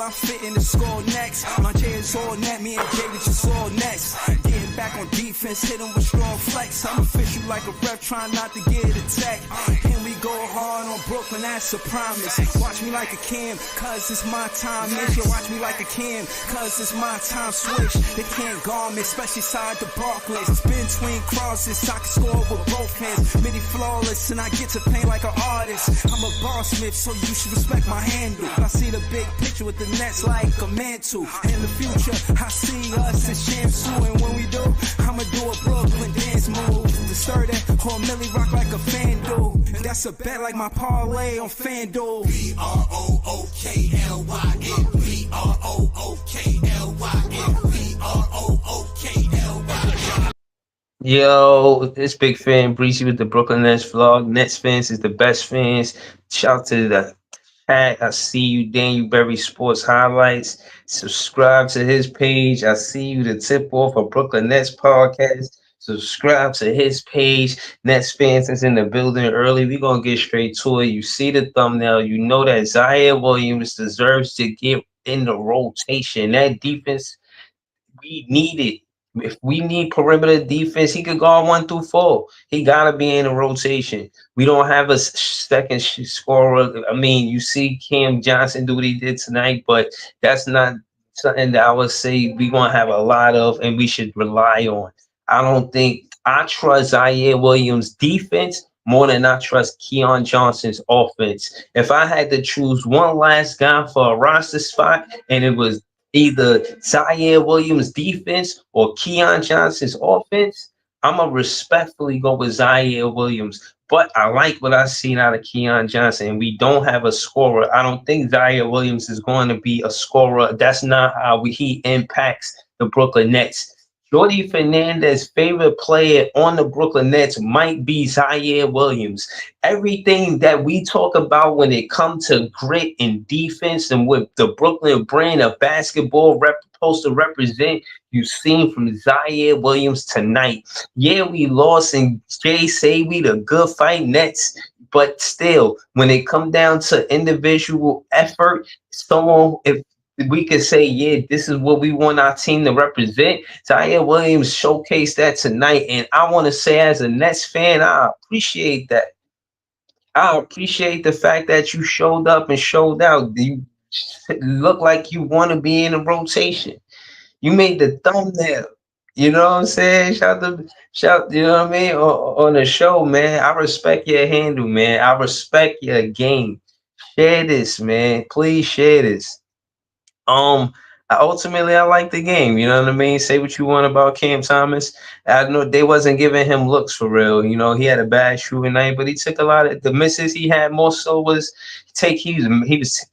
I'm fitting the score next. My J is all net, me and Jay just all next. Getting back on defense, hit him with strong flex. I'm official like a ref, trying not to get attacked. And we go hard on Brooklyn, that's a promise. Watch me like a Cam, cause it's my time. Make you watch me like a Cam, cause it's my time. Switch, they can't guard me, especially side the Barclays. Spin between crosses, I can score with both hands. Midi flawless, and I get to paint like an artist. I'm a boss smith, so you should respect my handle. I see the big picture with the nets like a mantle. In the future, I see us as champs too. And when we do, I'ma do a Brooklyn dance move. The sturdy or Millie rock like a fan do. And that's a bet like my parlay on FanDuel. BROOKLYN, BROOKLYN, BROOKLYN. Yo, this big fan Breezy with the Brooklyn Nets vlog. Nets fans is the best fans. Shout out to the chat. I see you, Daniel Berry Sports Highlights. Subscribe to his page. I see you, the tip off of Brooklyn Nets podcast. Subscribe to his page. Nets fans is in the building early. We're going to get straight to it. You see the thumbnail. You know that Zaire Williams deserves to get in the rotation. That defense, we need it. If we need perimeter defense, he could guard 1 through 4. He got to be in a rotation. We don't have a second scorer. I mean, you see Cam Johnson do what he did tonight, but that's not something that I would say we're going to have a lot of and we should rely on. I trust Zaire Williams' defense more than I trust Keon Johnson's offense. If I had to choose one last guy for a roster spot and it was either Zaire Williams' defense or Keon Johnson's offense, I'm going to respectfully go with Zaire Williams. But I like what I've seen out of Keon Johnson, and we don't have a scorer. I don't think Zaire Williams is going to be a scorer. That's not how he impacts the Brooklyn Nets. Jordi Fernandez's favorite player on the Brooklyn Nets might be Zaire Williams. Everything that we talk about when it comes to grit and defense and what the Brooklyn brand of basketball supposed to represent, you've seen from Zaire Williams tonight. Yeah, we lost, and Jay say we the good fight Nets. But still, when it comes down to individual effort, if we could say, yeah, this is what we want our team to represent. Zaire Williams showcased that tonight. And I want to say, as a Nets fan, I appreciate that. I appreciate the fact that you showed up and showed out. You look like you want to be in a rotation. You made the thumbnail. You know what I'm saying? Shout, you know what I mean? On the show, man. I respect your handle, man. I respect your game. Share this, man. Please share this. Ultimately, I like the game. You know what I mean? Say what you want about Cam Thomas. I know they wasn't giving him looks for real. You know, he had a bad shooting night, but he took a lot of the misses he had. More so was he was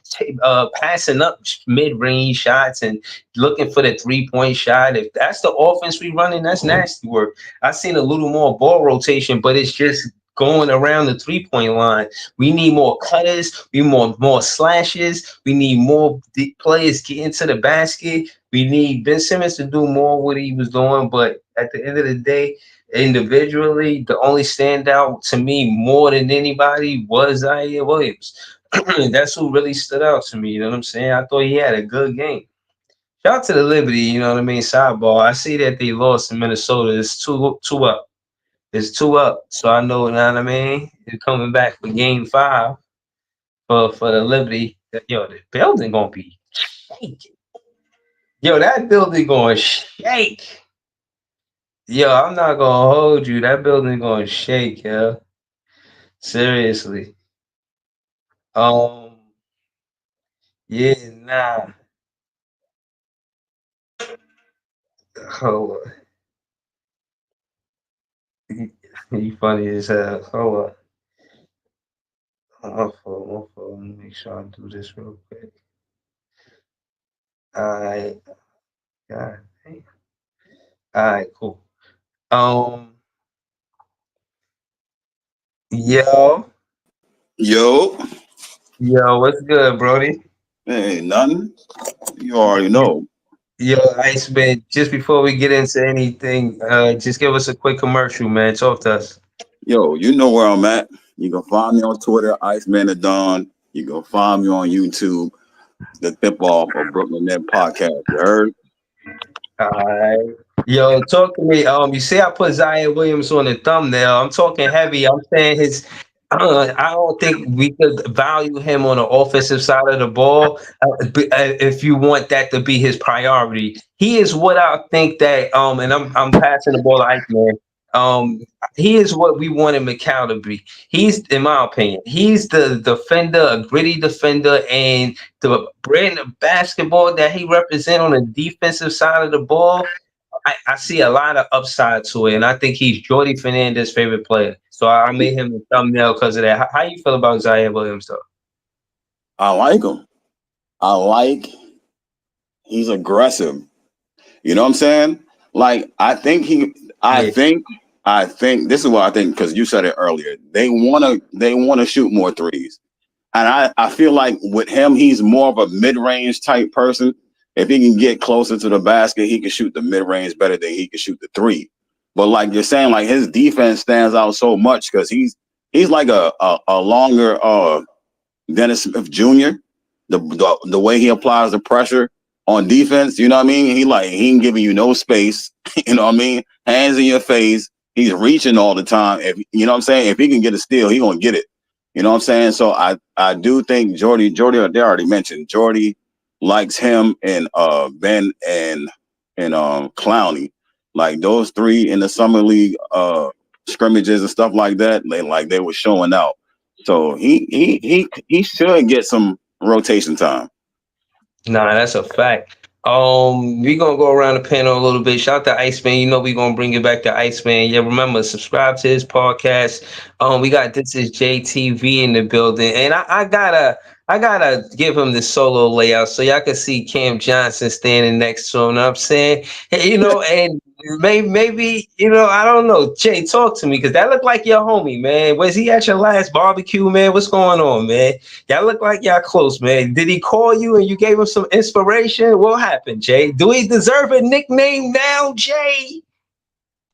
passing up mid-range shots and looking for the 3-point shot. If that's the offense we running, that's nasty work. I seen a little more ball rotation, but it's just going around the 3-point line. We need more cutters. We need more slashes. We need more players getting to the basket. We need Ben Simmons to do more what he was doing. But at the end of the day, individually, the only standout to me more than anybody was Zaire Williams. That's who really stood out to me. You know what I'm saying? I thought he had a good game. Shout out to the Liberty. You know what I mean? Sidebar. I see that they lost in Minnesota. It's two up. It's two up. So I know. You know what I mean? They're coming back for Game 5 for the Liberty. Yo, the building gonna be shaking. Yo, that building gonna shake. Yo, I'm not gonna hold you. That building gonna shake, yo. Seriously. Um, yeah, nah. Hold on. You funny as hell. Hold on. My phone. Let me make sure I do this real quick. Alright. God damn. Alright, cool. Um, yo, Yo, yo, what's good, Brody? hey, nothing. You already know. Yo, Iceman, just before we get into anything, just give us a quick commercial, man. Talk to us. Yo, you know where I'm at. You can find me on Twitter, Iceman the Dawn. You can find me on YouTube, the Tip Off of Brooklyn Net Podcast. You heard? Alright. Yo, talk to me. You see, I put Zaire Williams on the thumbnail. I'm talking heavy. I'm saying his. I don't think we could value him on the offensive side of the ball if you want that to be his priority. He is what I think that. And I'm passing the ball to Iceman. Um, he is what we wanted McCall to be. He's, in my opinion, he's the defender, a gritty defender, and the brand of basketball that he represents on the defensive side of the ball, I see a lot of upside to it, and I think he's Jordy Fernandez's favorite player. So I made him the thumbnail because of that. How you feel about Zaire Williams, though? I like him. I like he's aggressive. You know what I'm saying? Like Yeah. I think this is what I think because you said it earlier. They wanna shoot more threes. And I feel like with him, he's more of a mid-range type person. If he can get closer to the basket, he can shoot the mid-range better than he can shoot the three. But like you're saying, like his defense stands out so much because he's like a longer Dennis Smith Jr. The way he applies the pressure on defense, you know what I mean? He ain't giving you no space, you know what I mean? Hands in your face. He's reaching all the time. If you know what I'm saying, if he can get a steal, he gonna get it. You know what I'm saying? So I do think Jordy, they already mentioned Jordy likes him and Ben and Clowney. Like those three in the summer league scrimmages and stuff like that, they were showing out. So he should get some rotation time. Nah, that's a fact. We gonna go around the panel a little bit. Shout out to Iceman. You know we gonna bring it back to Iceman. Yeah, remember subscribe to his podcast. We got This Is JTV in the building, and I gotta give him the solo layout so y'all can see Cam Johnson standing next to him. You know what I'm saying, hey, and maybe I don't know. Jay, talk to me because that looked like your homie, man. Was he at your last barbecue, man? What's going on, man? Y'all look like y'all close, man. Did he call you and you gave him some inspiration? What happened, Jay? Do he deserve a nickname now, Jay?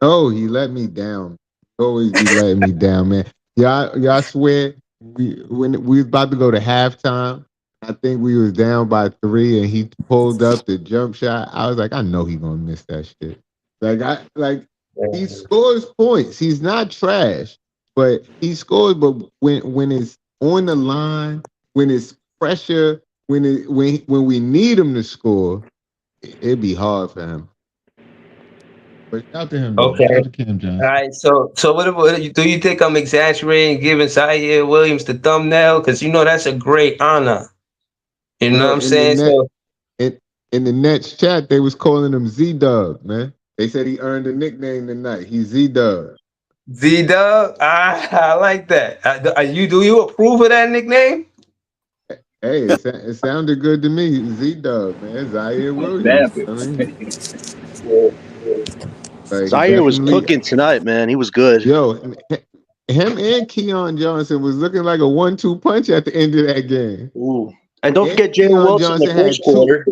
Oh, he let me down. Always be letting me down, man. Y'all swear when we was about to go to halftime, I think we was down by 3 and he pulled up the jump shot. I was like, I know he gonna miss that shit. He scores points. He's not trash, but he scores. But when it's on the line, when it's pressure, when we need him to score, it'd be hard for him. But shout out to him though. Okay. Shout out to Cam All Johnson. right. So do you think I'm exaggerating giving Zaire Williams the thumbnail? Because that's a great honor. You know what I'm In the saying? net So in the Nets chat, they was calling him Z Dub, man. They said he earned a nickname tonight. He's Z Dub. Z Dub, I like that. Do you approve of that nickname? Hey, it sounded good to me. Z Dub, man. Zaire Stamp Williams. it. I mean, Yeah. he Zaire was definitely. cooking tonight, man. He was good. Yo, him and Keon Johnson was looking like a 1-2 punch at the end of that game. Ooh. And don't And forget Jalen Keon Wilson in the Johnson first had two. quarter.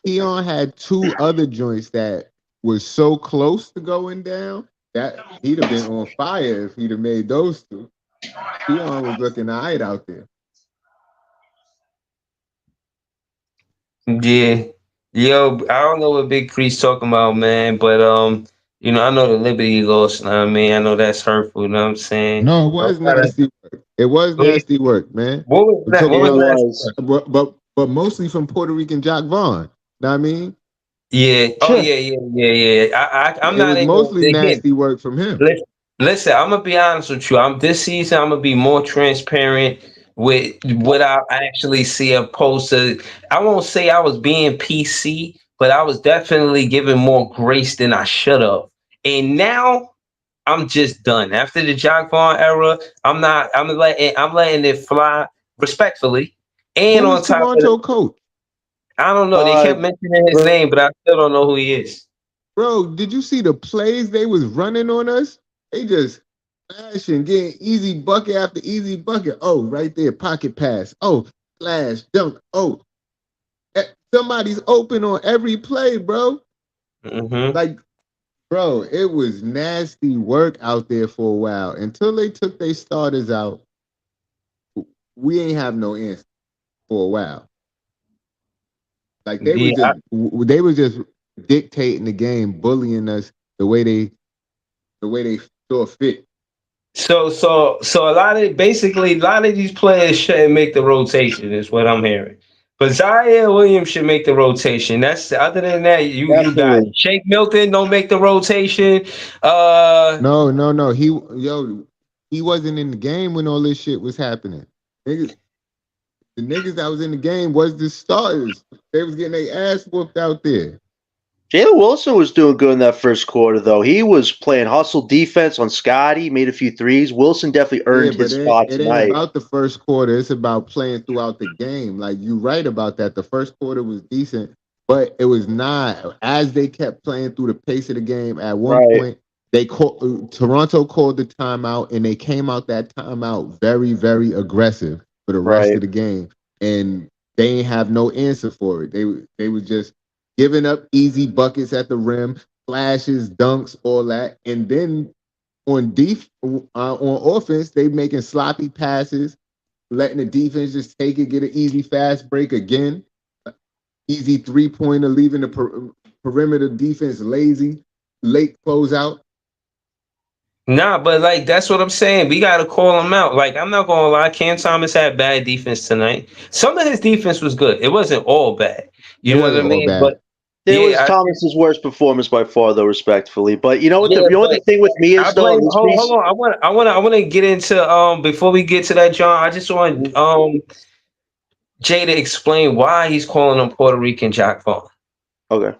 Keon had two other joints that was so close to going down that he'd have been on fire if he'd have made those two. Keon was looking all right out there. Yeah. Yo, I don't know what Big Crease talking about, man, but I know the Liberty lost, you know what I mean? I know that's hurtful, you know what I'm saying? No, it was nasty work. It was nasty work, man. What was We're that? talking What It was about, last was. year? but mostly from Puerto Rican Jock Vaughn. Know what I mean? Yeah. Oh Sure. yeah, yeah. I'm It not was even mostly again. nasty work from him. Listen, I'm gonna be honest with you. I'm this season. I'm gonna be more transparent with what I actually see, opposed to. I won't say I was being PC, but I was definitely giving more grace than I should have. And now I'm just done. After the Jock Vaughn era, I'm not. I'm letting it fly respectfully. And Who on was top of it, Toronto coach? I don't know. They Uh, kept mentioning his name, but I still don't know who he is. Bro, did you see the plays they was running on us? They just flashing, getting easy bucket after easy bucket. Oh, right there, pocket pass. Oh, flash, dunk. Oh, somebody's open on every play, bro. Hmm. Like, bro, it was nasty work out there for a while. Until they took their starters out, we ain't have no answer for a while. Like Yeah. they was just dictating the game, bullying us the way they saw fit. So a lot of these players shouldn't make the rotation, is what I'm hearing. But Zaire Williams should make the rotation. That's other than that, you got definitely. Shake Milton don't make the rotation. Uh, No. He wasn't in the game when all this shit was happening. Niggas, the niggas that was in the game was the starters. They was getting their ass whooped out there. Jalen Wilson was doing good in that first quarter, though. He was playing hustle defense on Scotty, made a few threes. Wilson definitely Yeah, earned but his spot it ain't tonight. about the first quarter. It's about playing throughout the game. Like you right about that. The first quarter was decent, but it was not. As they kept playing through the pace of the game, at one Right, point Toronto called the timeout, and they came out that timeout very, very aggressive for the rest right. of the game, and they ain't have no answer for it. They was just giving up easy buckets at the rim, flashes, dunks, all that, and then on offense, they making sloppy passes, letting the defense just take it, get an easy fast break again, easy 3-pointer, leaving the perimeter defense lazy, late closeout. nah, but like that's what I'm saying. We gotta call him out. Like I'm not gonna lie, Cam Thomas had bad defense tonight. Some of his defense was good. It wasn't all bad. It You know what I wasn't all mean? bad. But It was yeah, Thomas's worst performance by far, though, respectfully. But you know what? yeah, You know what but the thing with me I is, though. blame. This Hold piece. on. I want to get into before we get to that, John. I just want Jay to explain why he's calling him Puerto Rican Jack Vaughn. Okay.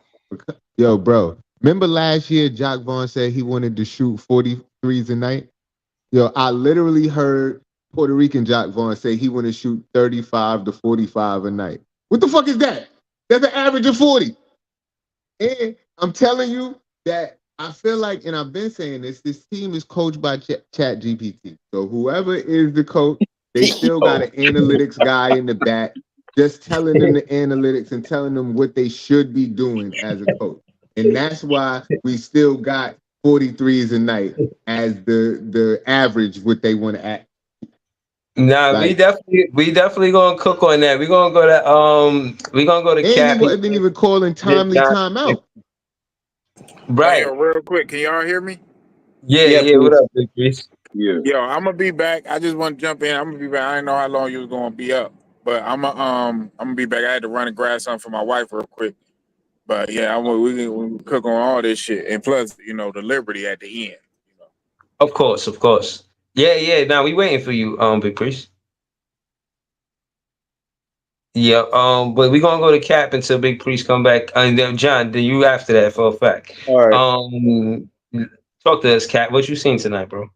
Yo, bro. Remember last year, Jock Vaughn said he wanted to shoot 43s a night? Yo, I literally heard Puerto Rican Jock Vaughn say he want to shoot 35 to 45 a night. What the fuck is that? That's an average of 40. And I'm telling you that I feel like, and I've been saying this team is coached by Chat GPT. So whoever is the coach, they still got Yo, an analytics guy in the back, just telling them the analytics and telling them what they should be doing as a coach. And that's why we still got 43s a night as the average what they want to act. nah, we Like, definitely gonna cook on that. We gonna go to and he Cap. wasn't even calling timely timeout. Hey, Right. yo, real quick, can y'all hear me? Yeah, Yeah, yeah. What please. up, Big Chris? Yeah. Yo, I'm gonna be back. I just want to jump in. I'm gonna be back. I didn't know how long you was gonna be up, but I'm gonna be back. I had to run and grab something for my wife real quick. But yeah, we can cook on all this shit, and plus, the Liberty at the end. You know. Of course, of course. Yeah, yeah. Now we waiting for you, Big Chris. Yeah, but we gonna go to Cap until Big Priest come back, and then John, then you after that for a fact. All right. Talk to us, Cap. What you seen tonight, bro?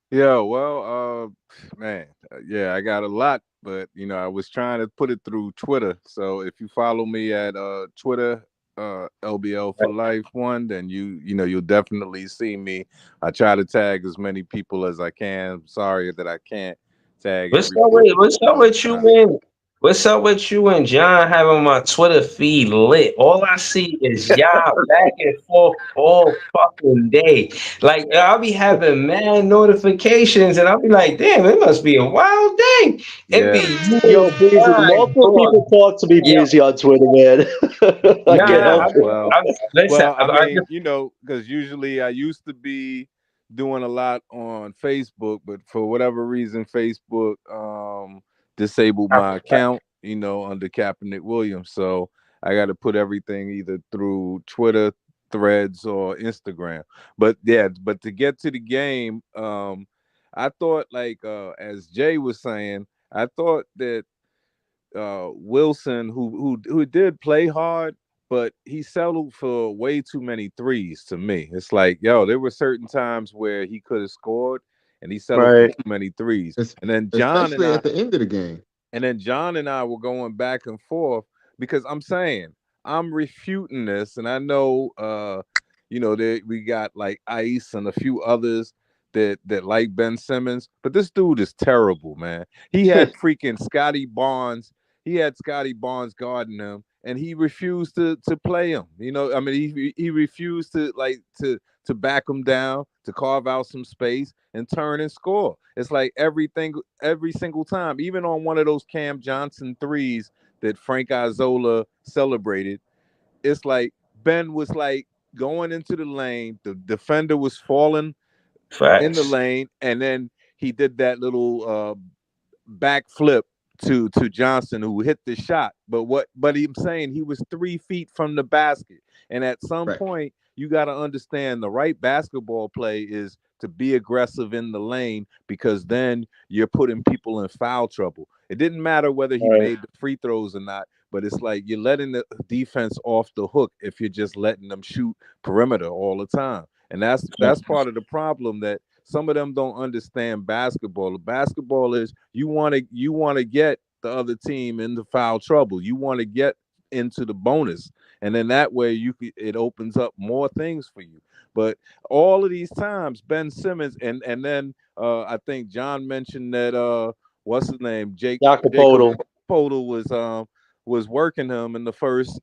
Yeah, well, man, yeah, I got a lot, but I was trying to put it through Twitter. So if you follow me at Twitter, LBL for Life One, then you'll definitely see me. I try to tag as many people as I can. Sorry that I can't tag What's up everybody with what's up all the with you, time. man? What's up with you and John having my Twitter feed lit? All I see is y'all back and forth all fucking day. Like I'll be having mad notifications, and I'll be like, "Damn, it must be a wild day." It Yeah. be you Yo, and Breezy, John multiple going, people talk to me, yeah, Breezy, on Twitter, man. I nah, can't Yeah, help it. well, listen, I I mean, just because usually I used to be doing a lot on Facebook, but for whatever reason, Facebook disabled my account, under Kaepernick Williams. So I got to put everything either through Twitter, Threads, or Instagram. But yeah, but to get to the game, I thought like as Jay was saying, I thought that Wilson, who did play hard, but he settled for way too many threes to me. It's like, yo, there were certain times where he could have scored, and he settled for Right. too many threes. Es- And then Especially at the end of the game. John and I were going back and forth because I'm saying I'm refuting this, and I know that we got like Ice and a few others that like Ben Simmons, but this dude is terrible, man. He had freaking Scotty Barnes. He had Scotty Barnes guarding him, and he refused to play him. I mean, he refused to to back him down, to carve out some space and turn and score. It's like every single time, even on one of those Cam Johnson threes that Frank Isola celebrated, it's like Ben was like going into the lane, the defender was falling in the facts. lane, and then he did that little backflip to Johnson, who hit the shot. But I'm saying he was 3 feet from the basket. And at some Right. point, you got to understand the right basketball play is to be aggressive in the lane, because then you're putting people in foul trouble. It didn't matter whether he Right. made the free throws or not, but it's like you're letting the defense off the hook if you're just letting them shoot perimeter all the time. And that's part of the problem, that some of them don't understand basketball. The basketball is you want to get the other team into foul trouble. You want to get into the bonus, and then that way it opens up more things for you. But all of these times, Ben Simmons, and then I think John mentioned that what's his name, Jacob Jacopo. Podol was working him in the first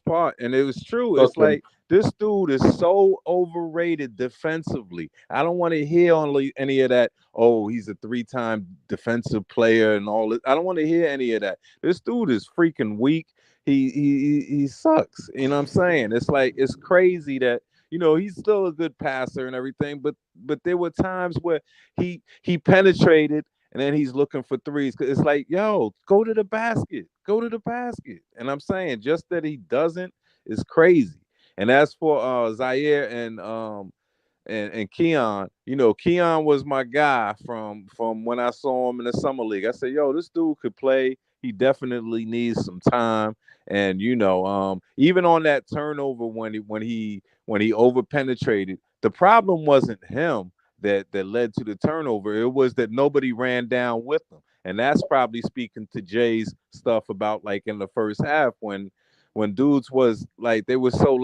part, and it was true. It's Cooking. like this dude is so overrated defensively. I don't want to hear only any of that. Oh, he's a 3-time defensive player and all that. I don't want to hear any of that. This dude is freaking weak. He sucks. You know what I'm saying? It's like it's crazy that he's still a good passer and everything, but there were times where he penetrated and then he's looking for threes. It's like, yo, go to the basket. Go to the basket. And I'm saying just that he doesn't is crazy. And as for Zaire and Keon, Keon was my guy from when I saw him in the summer league. I said, yo, this dude could play. He definitely needs some time. And even on that turnover when he over penetrated, the problem wasn't him that led to the turnover. It was that nobody ran down with him. And that's probably speaking to Jay's stuff about like in the first half when dudes was like they were so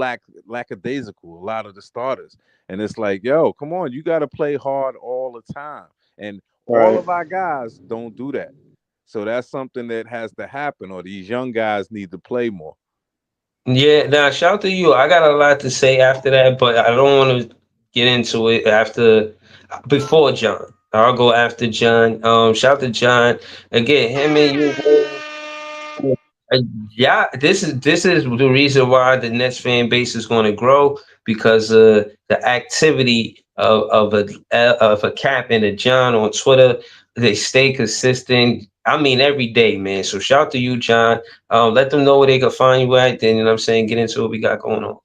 lackadaisical, a lot of the starters. And it's like, yo, come on, you got to play hard all the time. And all Right. of our guys don't do that. So that's something that has to happen, or these young guys need to play more. Yeah, now shout to you. I got a lot to say after that, but I don't want to get into it before John. I'll go after John. Shout to John again. Him and you. Uh, yeah, this is the reason why the Nets fan base is going to grow, because the activity of a Cap and a John on Twitter. They stay consistent. I mean, every day, man. So shout to you, John. Let them know where they can find you at. Then, you know what I'm saying, get into what we got going on.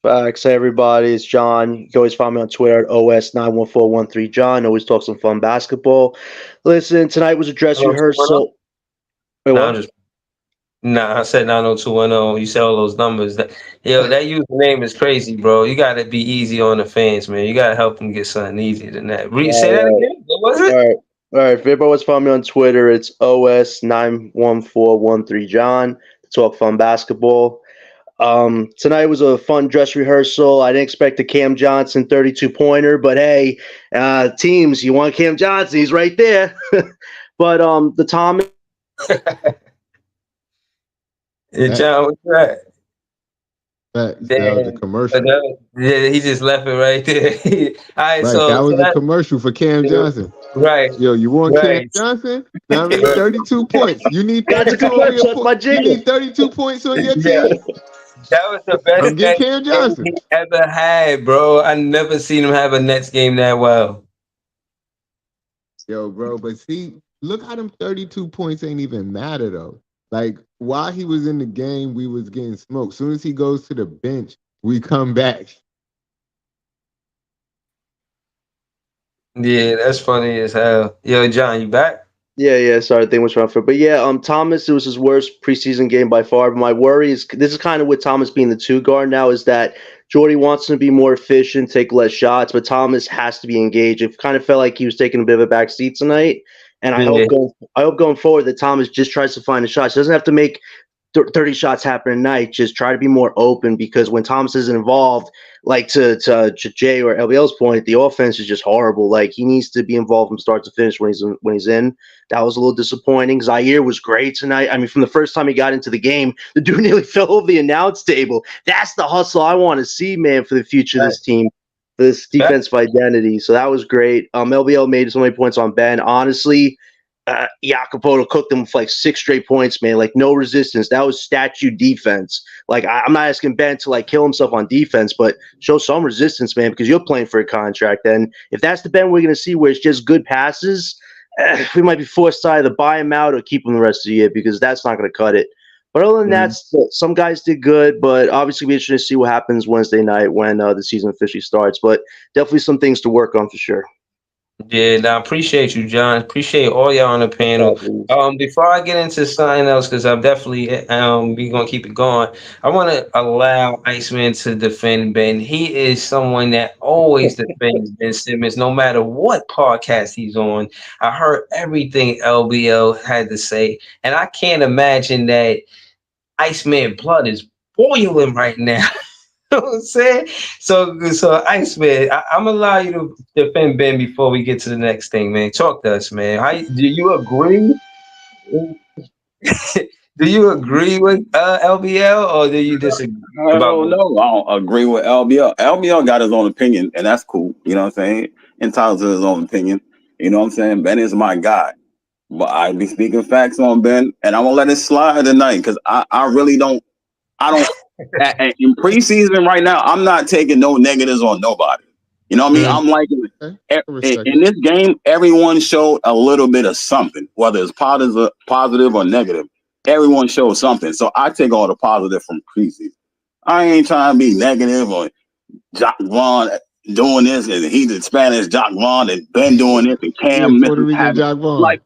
Facts. Hey, everybody. It's John. You can always find me on Twitter at OS91413 John. Always talk some fun basketball. Listen, tonight was a dress 90210? rehearsal. Wait, Nah, I'm what? just Nah, I said 90210. You said all those numbers. That username is crazy, bro. You gotta be easy on the fans, man. You gotta help them get something easier than that. Say that All again. What was right. it? All right. All right. If everybody wants to find me on Twitter, it's OS91413 John to talk fun basketball. Tonight was a fun dress rehearsal. I didn't expect a Cam Johnson 32-pointer, but hey, teams, you want Cam Johnson? He's right there. But the Thomas John, what's that? That was a Damn. commercial. Yeah, he just left it right there. All right, Right, so that was a that commercial for Cam Johnson. right, Yo, you want Cam right. Johnson? Now I mean, 32 points. You need That's a 32 good on point. your So that's my You jingle. need 32 points on your Yeah, team. that was the best I'm getting Nets Cam game Johnson. he ever had, bro. I never seen him have a Nets game that well. Yo, bro, but see, look how them 32 points ain't even matter though. Like while he was in the game, we was getting smoked. Soon as he goes to the bench, we come back. Yeah, that's funny as hell. Yo, John, you back? Yeah. Sorry, the thing was wrong for. But yeah, Thomas, it was his worst preseason game by far. But my worry is this is kind of with Thomas being the two guard now is that Jordy wants him to be more efficient, take less shots, but Thomas has to be engaged. It kind of felt like he was taking a bit of a back seat tonight. And Yeah. I hope going forward that Thomas just tries to find the shots. He doesn't have to make 30 shots happen a night. Just try to be more open because when Thomas isn't involved, like to Jay or LBL's point, the offense is just horrible. Like he needs to be involved from start to finish when he's in. That was a little disappointing. Zaire was great tonight. I mean, from the first time he got into the game, the dude nearly fell over the announce table. That's the hustle I want to see, man, for the future of this team, for this defensive identity. So that was great. LBL made so many points on Ben. Honestly, Jacopo cooked them for like 6 straight points, man. Like no resistance. That was statue defense. Like I'm not asking Ben to like kill himself on defense, but show some resistance, man, because you're playing for a contract. And if that's the Ben we're going to see, where it's just good passes, we might be forced to either buy him out or keep him the rest of the year because that's not going to cut it. But other than that, some guys did good. But obviously, we're interested to see what happens Wednesday night when the season officially starts. But definitely some things to work on for sure. Yeah, now appreciate you, John. Appreciate all y'all on the panel. Before I get into something else, because I'm definitely we gonna keep it going. I want to allow Iceman to defend Ben. He is someone that always defends Ben Simmons, no matter what podcast he's on. I heard everything LBL had to say, and I can't imagine that Iceman blood is boiling right now. You know what I'm saying? So Iceman, I'm gonna allow you to defend Ben before we get to the next thing, man. Talk to us, man. Do you agree? Do you agree with LBL or do you disagree about Hell both? no, I don't agree with LBL. LBL got his own opinion, and that's cool. You know what I'm saying? Entitled to his own opinion. You know what I'm saying? Ben is my guy. But I be speaking facts on Ben, and I'm gonna let it slide tonight because I really don't. I don't. In preseason right now, I'm not taking no negatives on nobody. You know what I mean? Mm. I'm like Okay, I respect in it. this game, everyone showed a little bit of something, whether it's positive or negative. Everyone showed something. So I take all the positive from preseason. I ain't trying to be negative or Jock Vaughn doing this and he's in Spanish, Jock Vaughn and Ben doing this and Yeah, Cam Puerto missing Rican having Jack Vaughn.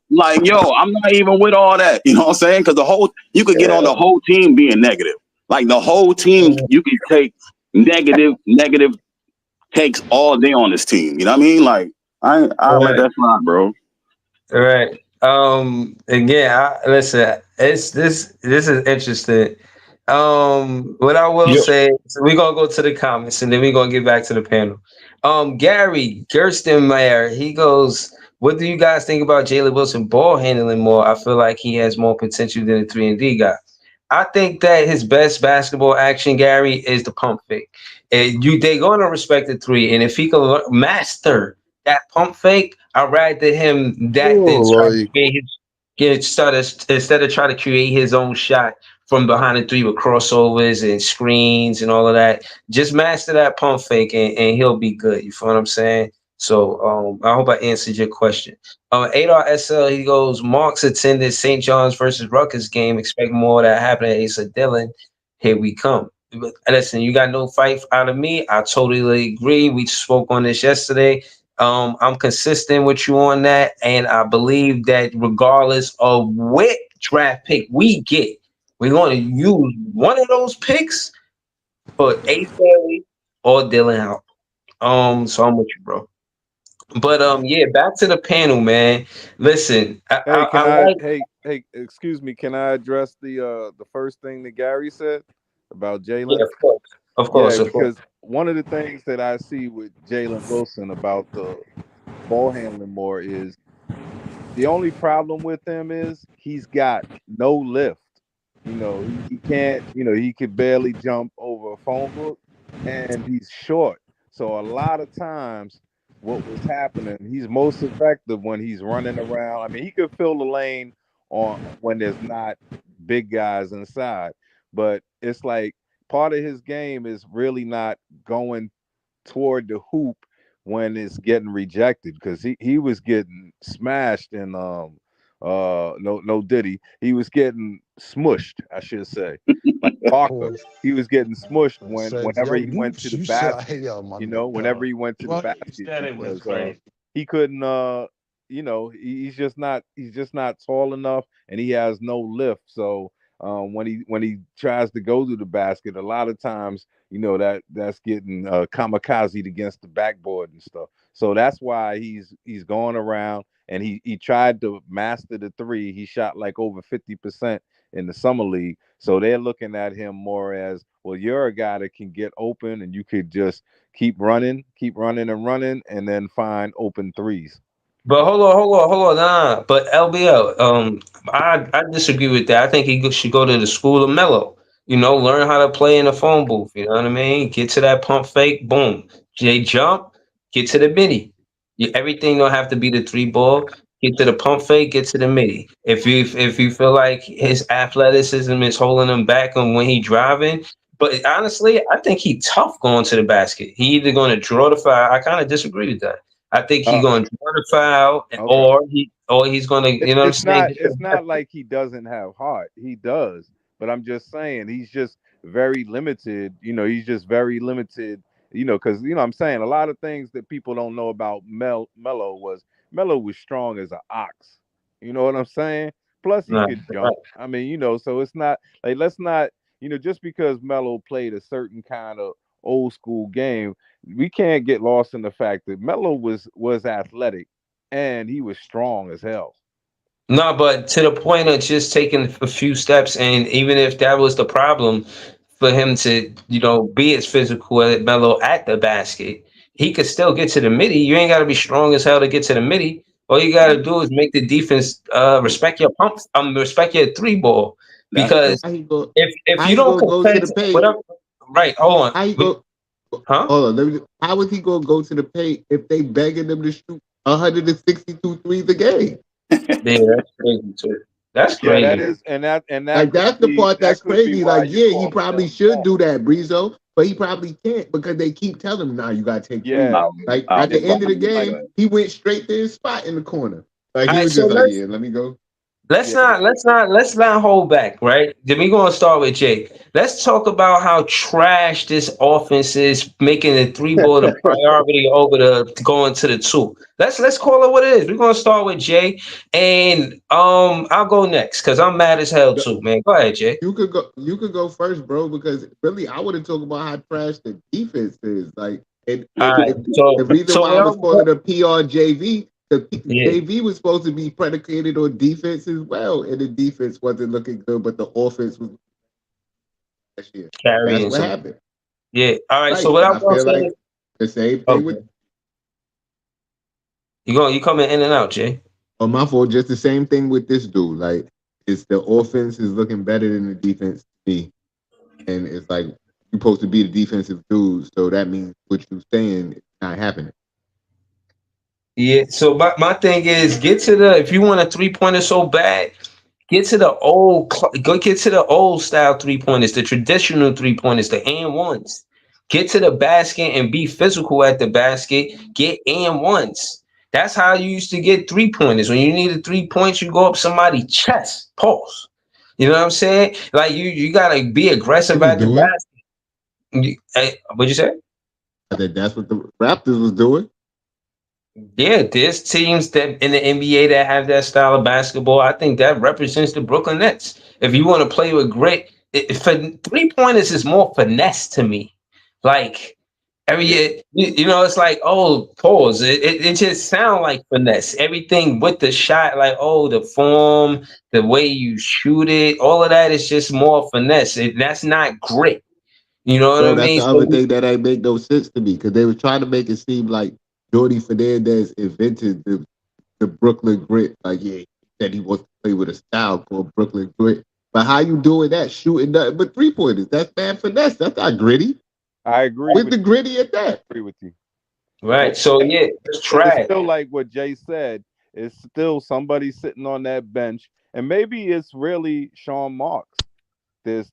yo, I'm not even with all that. You know what I'm saying? Because you could get on the whole team being negative. Like the whole team, you can take negative takes all day on this team. You know what I mean? Like I All let right. that slide, bro. All right. Again, listen, this is interesting. What I will say, so we're gonna go to the comments and then we're gonna get back to the panel. Gary Gerstenmeyer, he goes, what do you guys think about Jalen Wilson ball handling more? I feel like he has more potential than a 3-and-D guy. I think that his best basketball action, Gary, is the pump fake. And they're gonna respect the three. And if he can master that pump fake, I'd rather him that than try to create instead of trying to create his own shot from behind the three with crossovers and screens and all of that. Just master that pump fake and he'll be good. You feel what I'm saying? So I hope I answered your question. Adar SL, he goes, Marks attended St. John's versus Rutgers game. Expect more of that happening at Asa Dillon. Here we come. But listen, you got no fight out of me. I totally agree. We spoke on this yesterday. I'm consistent with you on that, and I believe that regardless of what draft pick we get, we're going to use one of those picks for Ace Bailey or Dylan Howe. So I'm with you, bro. But yeah, back to the panel, man. Listen, Hey, I can I? like. Hey, excuse me. Can I address the first thing that Gary said about Yeah, Jalen? of Yeah, course, of course. because one of the things that I see with Jalen Wilson about the ball handling more is the only problem with him is he's got no lift. He can't. He could barely jump over a phone book, and he's short. So a lot of times, what was happening, he's most effective when he's running around. I mean, he could fill the lane on when there's not big guys inside, but it's like part of his game is really not going toward the hoop when it's getting rejected because he was getting smashed and no diddy. He was getting smushed, I should say. Like Parker. Pause. He was getting smushed Said, whenever yo, he went to the you said, basket, hey, yo, my whenever nigga. he went to the What? basket Said it was because crazy. he couldn't he's just not tall enough and he has no lift. So when he tries to go to the basket, a lot of times that's getting kamikaze against the backboard and stuff. So that's why he's going around and he tried to master the three. He shot like over 50% in the summer league. So they're looking at him more as, well, you're a guy that can get open and you could just keep running and running and then find open threes. But hold on. Nah. But LBL, I disagree with that. I think should go to the school of Melo. Learn how to play in the phone booth. You know what I mean? Get to that pump fake, boom. J jump, get to the midi. Everything don't have to be the three ball. Get to the pump fake, get to the midi. If you feel like his athleticism is holding him back on when he driving, but honestly, I think he tough going to the basket. He either going to draw the foul. I kind of disagree with that. I think he's Uh, going to draw the foul, okay. or he's going to, It, you know what I'm it's saying? not it's not like he doesn't have heart. He does, but I'm just saying he's just very limited. He's just very limited. Because I'm saying a lot of things that people don't know about Melo was strong as an ox. You know what I'm saying? Plus he Nah, could jump. I mean, so it's not like let's not just because Melo played a certain kind of old school game, we can't get lost in the fact that Melo was athletic and he was strong as hell. No, but to the point of just taking a few steps, and even if that was the problem for him to, be as physical as Melo at the basket, he could still get to the midi. You ain't got to be strong as hell to get to the midi. All you got to do is make the defense respect your pumps, respect your three ball. That's true. Because How he go? if How you he don't gonna go to contend, the paint? whatever, right? Hold on, How he go? huh? Hold on. How is he gonna go to the paint if they begging them to shoot 162 threes a game? Yeah, that's crazy too. That's Yeah, that crazy. is, and that Like could that's the be part that that's could be crazy. why Like, you yeah, he call probably him should soft. do that, Breezo, but he probably can't because they keep telling him, "Now you gotta take threes." Yeah, Like I'll at the get end of the behind you like game, that. he went straight to his spot in the corner. Like All he right, was so just like, let's "Yeah, let me go." Let's yeah, not hold back, right? Then we're gonna start with Jay. Let's talk about how trash this offense is, making the three ball the priority over the going to the two. Let's call it what it is. We're gonna start with Jay, and I'll go next because I'm mad as hell too, man. Go ahead, Jay. You could go. You could go first, bro, because really, I want to talk about how trash the defense is. Like, and All right, the reason so why we I was all calling it a PRJV, the yeah, JV was supposed to be predicated on defense as well, and the defense wasn't looking good, but the offense was last year. That's carrying what some happened, yeah. All right, so right? what And I'm I gonna feel say like is the same thing with okay. You coming in and out, Jay. on my fault. Just the same thing with this dude. Like, it's the offense is looking better than the defense to me. And it's like you're supposed to be the defensive dude, so that means what you're saying is not happening. Yeah, so my thing is get to the if you want a three pointer so bad, get to the old style three pointers, the traditional three pointers, the and ones. Get to the basket and be physical at the basket. Get and ones. That's how you used to get three pointers. When you needed 3 points, you go up somebody's chest. Pause. You know what I'm saying? Like you gotta be They aggressive was at the doing. basket. What'd you say? I think that's what the Raptors was doing. Yeah, there's teams that in the NBA that have that style of basketball. I think that represents the Brooklyn Nets. If you want to play with grit, for three pointers is more finesse to me. Like every year, it's like pause. It just sound like finesse. Everything with the shot, like the form, the way you shoot it, all of that is just more finesse. That's not grit. You know what I Bro, that's mean? the other thing that ain't make no sense to me because they were trying to make it seem like Jordy Fernandez invented the Brooklyn grit. Like, yeah, he said he wants to play with a style called Brooklyn grit. But how you doing that? Shooting nothing but 3-pointers. That's bad finesse. That's not gritty. I agree With with the gritty at that. agree with you. Right. So And yeah, it's it's trash. still like what Jay said. It's still somebody sitting on that bench, and maybe it's really Sean Marks. There's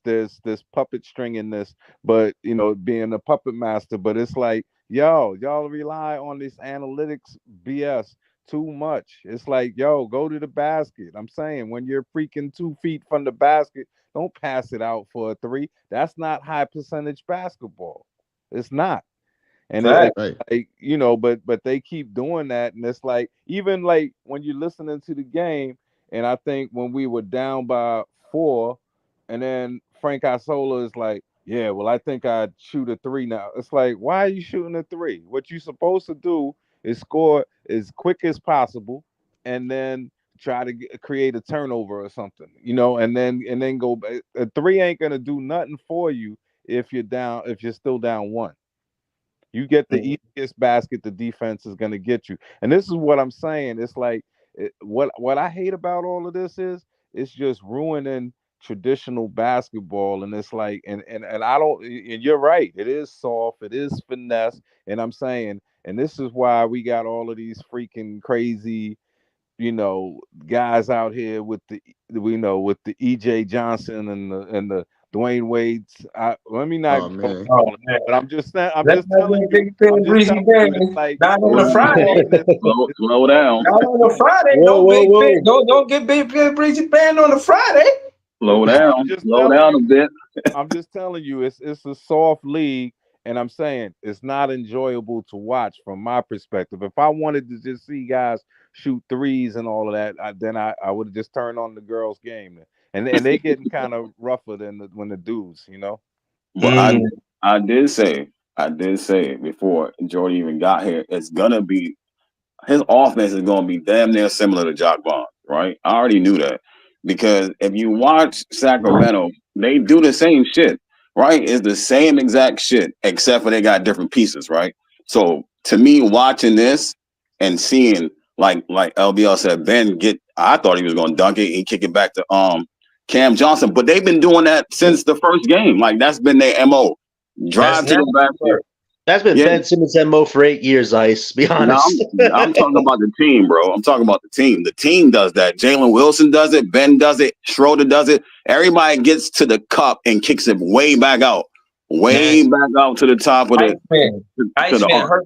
puppet string in this, but being a puppet master. But it's like, y'all rely on this analytics BS too much. It's like, go to the basket. I'm saying, when you're freaking 2 feet from the basket, don't pass it out for a three. That's not high percentage basketball. It's not. And Fact. Right. like, but they keep doing that, and it's like, even like when you're listening to the game, and I think when we were down by 4, and then Frank Isola is like, yeah, well, I think I'd shoot a 3 now. It's like, why are you shooting a 3? What you're supposed to do is score as quick as possible, and then try to create a turnover or something, and then go. A 3 ain't gonna do nothing for you if you're still down 1. You get the easiest basket the defense is going to get you. And this is what I'm saying. It's like, what I hate about all of this is it's just ruining traditional basketball. And it's like, and I don't, and you're right. It is soft. It is finesse. And I'm saying, and this is why we got all of these freaking crazy, guys out here with the EJ Johnson and the Dwayne Wade's. Let me not Oh go man. Oh man. but I'm just saying, Let's not be a big fan, Breezy it's fan. like, Not on a Slow, Friday. slow down. Not on a Friday. Whoa, No whoa, big fan. whoa. Don't get big fan Breezy fan on a Friday. Slow no, down. Slow down a bit. I'm just telling you, it's a soft league, and I'm saying it's not enjoyable to watch from my perspective. If I wanted to just see guys shoot threes and all of that, then I would have just turned on the girls' game, and they getting kind of rougher than when the dudes. But Mm, I did say it before Jordy even got here. It's gonna be his offense is gonna be damn near similar to Jock Bond, right? I already knew that because if you watch Sacramento, they do the same shit, right? It's the same exact shit, except for they got different pieces, right? So to me, watching this and seeing like LBL said, I thought he was gonna dunk it and kick it back to Cam Johnson, but they've been doing that since the first game. Like that's been their MO. that's Drive to not the basket. That's been Yeah. Ben Simmons' MO for 8 years, Ice. Be No, honest. I'm talking about the team, bro. I'm talking about the team. The team does that. Jalen Wilson does it. Ben does it. Schroeder does it. Everybody gets to the cup and kicks it way back out. Way nasty. back out to the top of the Iceman. to the Iceman arm.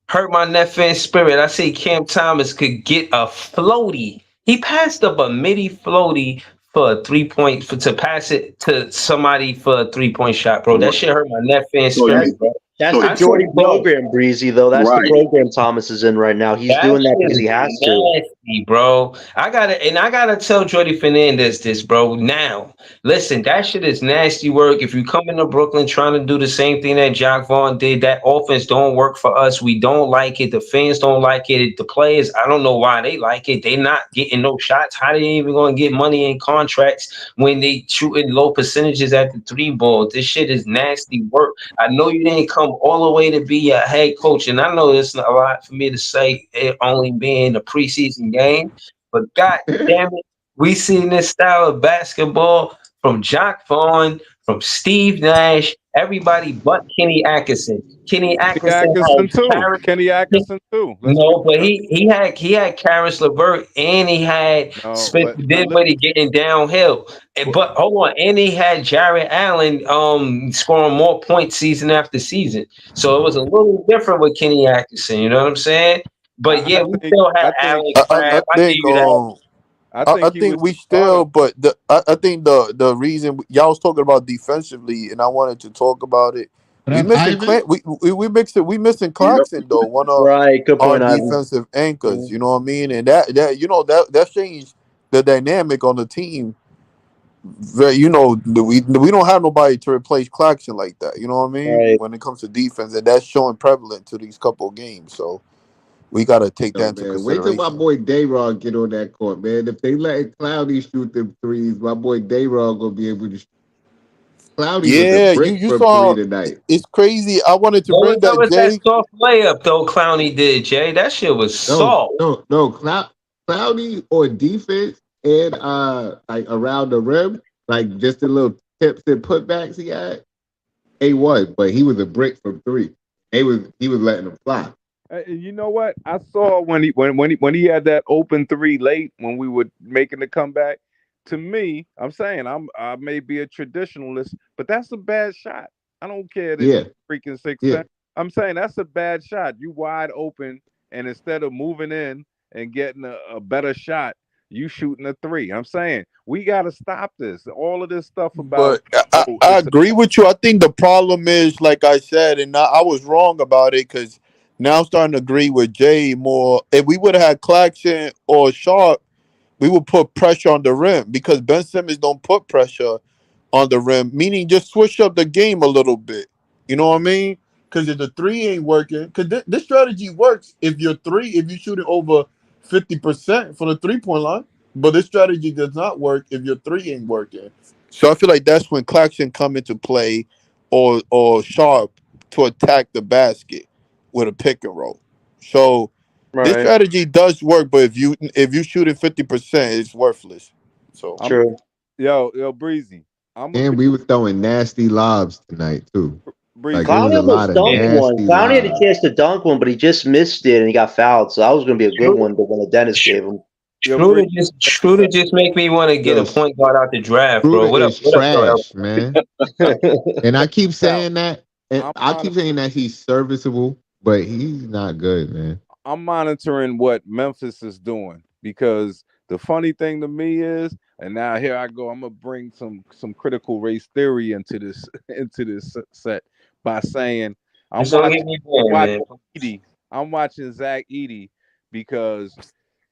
hurt my nephew in spirit. I say Cam Thomas could get a floaty. He passed up a midi floaty for a 3-point to pass it to somebody for a 3-point shot, bro. That shit hurt my nephew in So spirit, you bro. That's so the I said, Jordy bro, program, Breezy, though. That's the right. program Thomas is in right now. He's that doing that shit because is he has to. nasty, bro. I gotta tell Jordy Fernandez this, bro. Now, listen, that shit is nasty work. If you come into Brooklyn trying to do the same thing that Jock Vaughn did, that offense don't work for us. We don't like it. The fans don't like it. The players, I don't know why they like it. They not getting no shots. How they even gonna get money in contracts when they shooting low percentages at the 3 ball? This shit is nasty work. I know you didn't come all the way to be a head coach, and I know it's not a lot for me to say, it only being a preseason game, but god damn it, we seen this style of basketball from Jock Vaughn, from Steve Nash, everybody but Kenny Atkinson. Kenny Kenny Atkinson Atkinson had too. Paris. Kenny Atkinson too. Let's be No, but real. he had Karis LeVert and he had No, Spencer but Dinwiddie getting downhill. But hold on, and he had Jared Allen scoring more points season after season. So it was a little different with Kenny Atkinson. You know what I'm saying? But yeah, I we think still had I think Allen I Crab. I give think you that. I I think he was think we the starter. still, but I think the reason y'all was talking about defensively, and I wanted to talk about it. What We up, missing Ivan? we missing Yep. Claxton though, one of Right. Good our point, Ivan. defensive anchors. You know what I mean, and that changed the dynamic on the team. We don't have nobody to replace Claxton like that. You know what I mean Right. when it comes to defense, and that's showing prevalent to these couple of games. So we got to take that Yo, into man, wait till my consideration. boy Dayrod get on that court, man. If they let Cloudy shoot them threes, my boy Dayrod gonna be able to. Cloudy was a Yeah, brick you from three saw. tonight. It's crazy. I wanted to What was bring up that with that Jay. soft layup though? Clowney did, Jay. That shit was No, soft. no, no. Cloudy on defense and like around the rim. like just the little tips and putbacks he had. He was, but he was a brick from three. He was letting them fly. And you know what? I saw when he had that open three late when we were making the comeback. To me, I'm saying I may be a traditionalist, but that's a bad shot. I don't care that Yeah, he's freaking six yeah. ten. I'm saying that's a bad shot. You wide open, and instead of moving in and getting a better shot, you shooting a three. I'm saying we got to stop this. All of this stuff about But I it's a agree with you. I think the problem is, like I said, and I was wrong about it because now I'm starting to agree with Jay more. If we would have had Claxton or Sharp, we would put pressure on the rim because Ben Simmons don't put pressure on the rim, meaning just switch up the game a little bit. You know what I mean? Because if the three ain't working, because this strategy works if if you shoot it over 50% from the 3 point line, but this strategy does not work if your three ain't working. So I feel like that's when Claxton come into play, or Sharp to attack the basket with a pick and roll. So this Right. strategy does work, but if you shoot it 50%, it's worthless. So I'm True. yo Breezy. I'm gonna And be we was throwing nasty lobs tonight too. Like it Breezy. was Clowney a lot almost of dunked Yeah, one. nasty Clowney had a lobs. chance to dunk one, but he just missed it and he got fouled. So that was going to be a good Schroeder, one, the one that Dennis gave him. Yo Breezy. Schroeder just make me want to get Yo, a point guard out the draft, bro. Schroeder What up? is What up, though? trash, man. And I keep Yo, saying that, and I'm I keep saying monitoring. that he's serviceable, but he's not good, man. I'm monitoring what Memphis is doing because the funny thing to me is, and now here I go. I'm gonna bring some critical race theory into this into this set by saying I'm Just don't get watching me I'm going, man. watching Edie. I'm watching Zach Edie because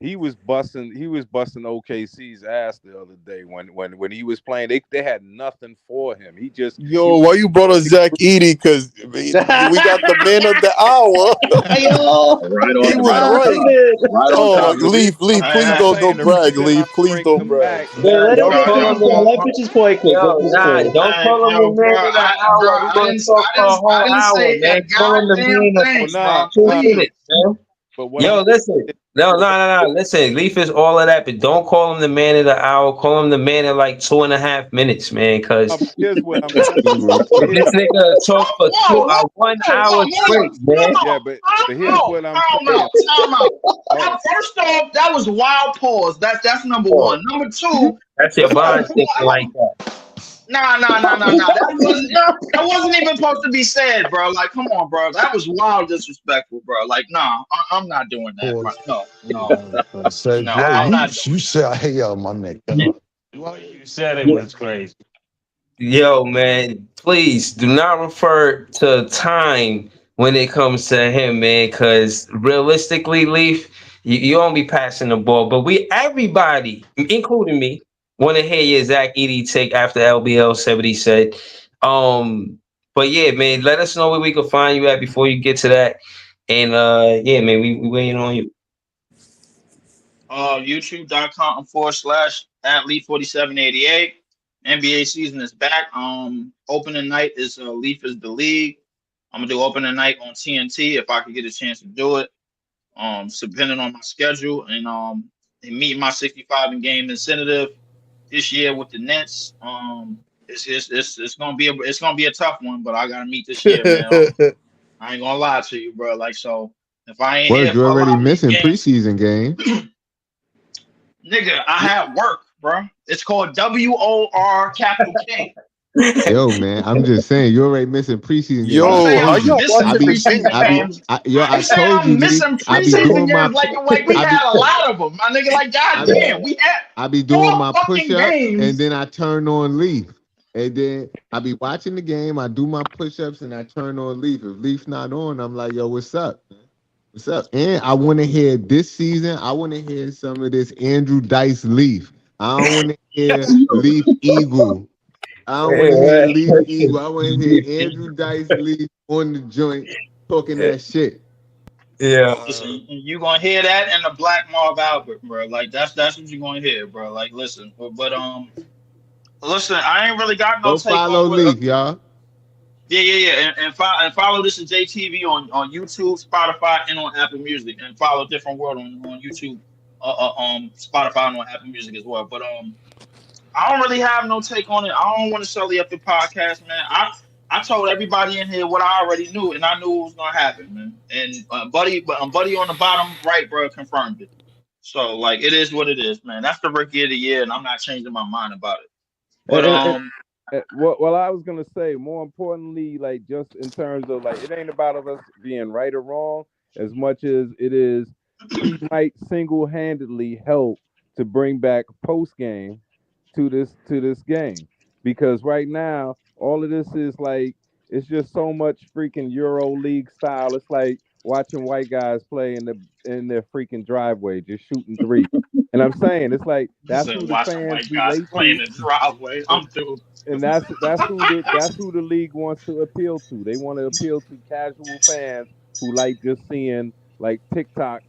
he was busting OKC's ass the other day when he was playing. They had nothing for him. He yo, why you brought up Zach Edey? Because we got the man of the hour. Yo, Right He on was time. stop right. it. Right on Oh, no time. the reason Leaf, please I'm don't saying the brag, reason I'm Leaf. Please bringing don't him brag. back. Yeah, let him Don't pitch call his him point. the Let him pitch his point quick. Let him yo, pitch his nah. point. Don't Hey, call him yo, the bro, man of the hour. We're gonna talk for a I whole didn't hour, say a man. Call him the goddamn man of Well, thing, bro. nah, 2 nah. Please. minutes, man. But what I'm Yo, listen. No, no, no, no. Listen, Leaf is all of that, but don't call him the man of the hour. Call him the man of like 2.5 minutes, man. nah, Because but here's what I'm saying. He was Here's this nigga talk for Whoa, whoa, 1 hour whoa, straight, man. yeah, but here's what I'm saying. time out. Oh, First off, that was wild pause. That's number one. Number two, That's your bond thinking like that. nah. That wasn't even supposed to be said, bro. Like, come on, bro. That was wild disrespectful, bro. Like, nah, I'm not doing that, bro. Pause. Said, No, yo, I'm Alright. you, not you doing said, hey, yo, my nigga. Well, you said it Yeah. was crazy. Yo, man, please do not refer to time when it comes to him, man, because realistically, Leaf, you don't be passing the ball. But everybody, including me, want to hear your Zach Edey take after LBL said what he said. But yeah, man, let us know where we can find you at before you get to that. And yeah, man, we waiting on you. YouTube.com/@Leaf4788. NBA season is back. Opening night is Leaf is the league. I'm gonna do opening night on TNT if I could get a chance to do it. So depending on my schedule and meeting my 65 in game incentive this year with the Nets. It's gonna be a tough one, but I gotta meet this year, man. I ain't gonna lie to you, bro. Like, so if I ain't work. here You're for a already lot of these missing games, preseason games. nigga, I have work, bro. It's called WOR capital K. Yo, man, I'm just saying you're already missing preseason games. Don't I say Yo, how told I'm you. y'all missing I watching the be, game? preseason I be, games. I Don't say told you, I'm Leaf. missing I be preseason doing games my, like we I be, had a lot of them, my nigga. Like, I be, goddamn, we had I be doing 4 my push fucking ups, and games. then I turn on Leaf, and then I be watching the game. I do my push ups, and I turn on Leaf. If Leaf's not on, I'm like, yo, what's up? What's up? And I want to hear this season. I want to hear some of this Andrew Dice Leaf. I don't want to hear Leaf Eagle. I don't want to hear Leaf Eagle. I want to hear Andrew Dice Leaf on the joint talking that shit. Yeah. Listen, you gonna hear that in the Black Marv Albert, bro. Like that's what you gonna hear, bro. Like, listen, listen. I ain't really got no Go take follow on what. Leaf, y'all. Yeah, and follow this is JTV on YouTube, Spotify, and on Apple Music, and follow Different World on YouTube, Spotify, and on Apple Music as well. But I don't really have no take on it. I don't want to sully up the podcast, man. I told everybody in here what I already knew, and I knew what was gonna happen, man. And buddy on the bottom right, bro, confirmed it. So like, it is what it is, man. That's the rookie of the year, and I'm not changing my mind about it. But Well, I was gonna say, more importantly, like just in terms of like, it ain't about us being right or wrong as much as it is he might single-handedly help to bring back post game to this game, because right now all of this is like, it's just so much freaking Euro League style. It's like watching white guys play in their freaking driveway just shooting threes. And I'm saying, it's like that's who the watching fans white guys relate playing to, the driveway. I'm through. and that's who the league wants to appeal to. They want to appeal to casual fans who like just seeing like TikTok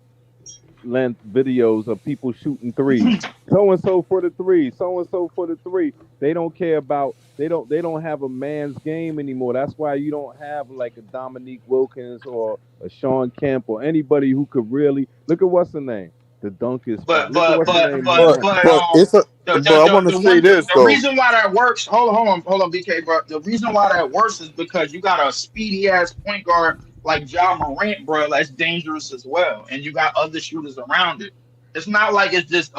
length videos of people shooting threes. So and so for the three, so and so for the three. They don't care about, they don't have a man's game anymore. That's why you don't have like a Dominique Wilkins or a Sean Kemp or anybody who could really look at what's the name. The dunk is But look at but what's the but name. but but it's a. But I want to the say this the though. reason why that works. Hold on, BK, bro. The reason why that works is because you got a speedy ass point guard like Ja Morant, bro. That's dangerous as well, and you got other shooters around it. It's not like it's just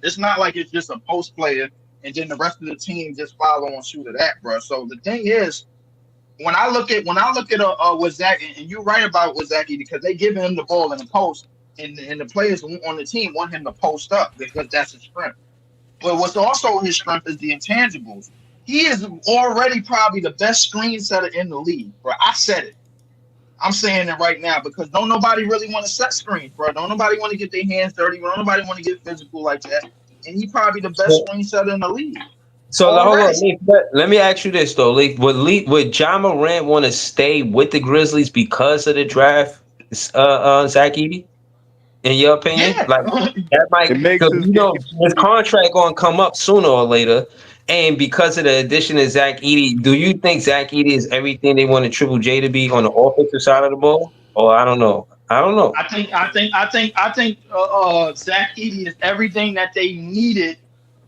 it's not like it's just a post player and then the rest of the team just follow and shoot at that, bro. So the thing is, when I look at what Zach, and you're right about what Zachy, because they give him the ball in the post, and the players on the team want him to post up because that's his strength. But what's also his strength is the intangibles. He is already probably the best screen setter in the league, bro. I said it. I'm saying it right now because don't nobody really want to set screens, bro. Don't nobody want to get their hands dirty. Don't nobody want to get physical like that. And he probably the best screen setter in the league. So hold on, Lee, let me ask you this though, Lee. Would Ja Morant want to stay with the Grizzlies because of the draft, Zach Edey? In your opinion, Yeah. like that might, It makes his his contract gonna come up sooner or later, and because of the addition of Zach Edey, do you think Zach Edey is everything they want a Triple J to be on the offensive side of the ball? Or I don't know. I think Zach Edey is everything that they needed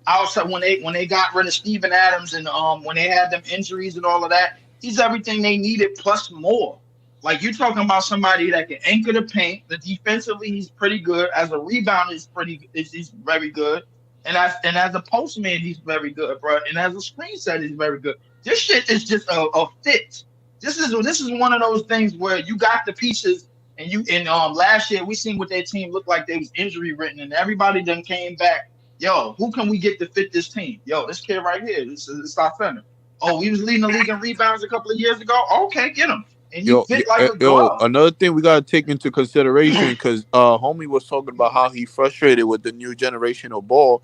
outside when they got rid of Steven Adams and when they had them injuries and all of that. He's everything they needed plus more. Like you're talking about somebody that can anchor the paint. The defensively, he's pretty good. As a rebounder, he's very good. And as a postman, he's very good, bro. And as a screen setter, he's very good. This shit is just a fit. This is one of those things where you got the pieces, and last year we seen what their team looked like. They was injury ridden, and everybody done came back. Yo, who can we get to fit this team? Yo, this kid right here. This is our center. Oh, we was leading the league in rebounds a couple of years ago. Okay, get him. And you fit like a glove. Another thing we gotta take into consideration, because homie was talking about how he frustrated with the new generation of ball.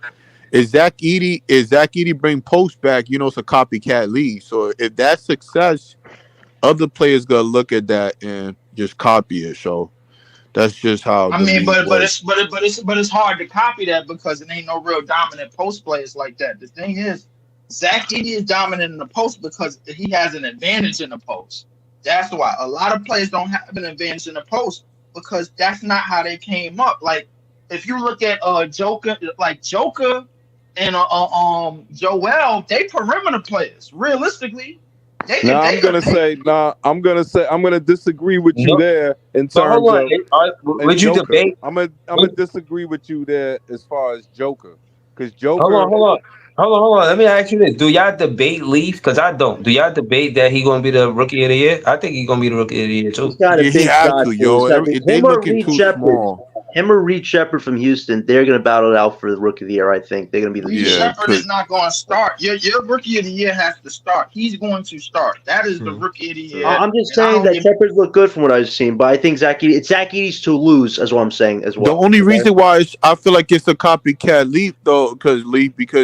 Is Zach Edey bring post back? You know, it's a copycat league. So if that's success, other players gonna look at that and just copy it. So that's just how. I mean, but it's hard to copy that because it ain't no real dominant post players like that. The thing is, Zach Edey is dominant in the post because he has an advantage in the post. That's why a lot of players don't have an advantage in the post because that's not how they came up. Like if you look at Joker and Joel, they perimeter players. Realistically, I'm gonna disagree with you there in terms of. Would you Joker. debate? I'm gonna disagree with you there as far as Joker, because Joker. Hold on. Let me ask you this: do y'all debate Leaf? Because I don't. Do y'all debate that he gonna be the rookie of the year? I think he's gonna be the rookie of the year too. He's got a big he has shot to, yo. They looking too small. Him or Reed Shepard from Houston, they're going to battle it out for the rookie of the year. I think they're going to be the Reed Shepard is not going to start. Your rookie of the year has to start. He's going to start. That is the rookie of the year. I'm just saying that Shepard's look good from what I've seen, but I think Zach Edey's to lose, as what I'm saying as well. The only reason why I feel like it's a copycat leap, though, because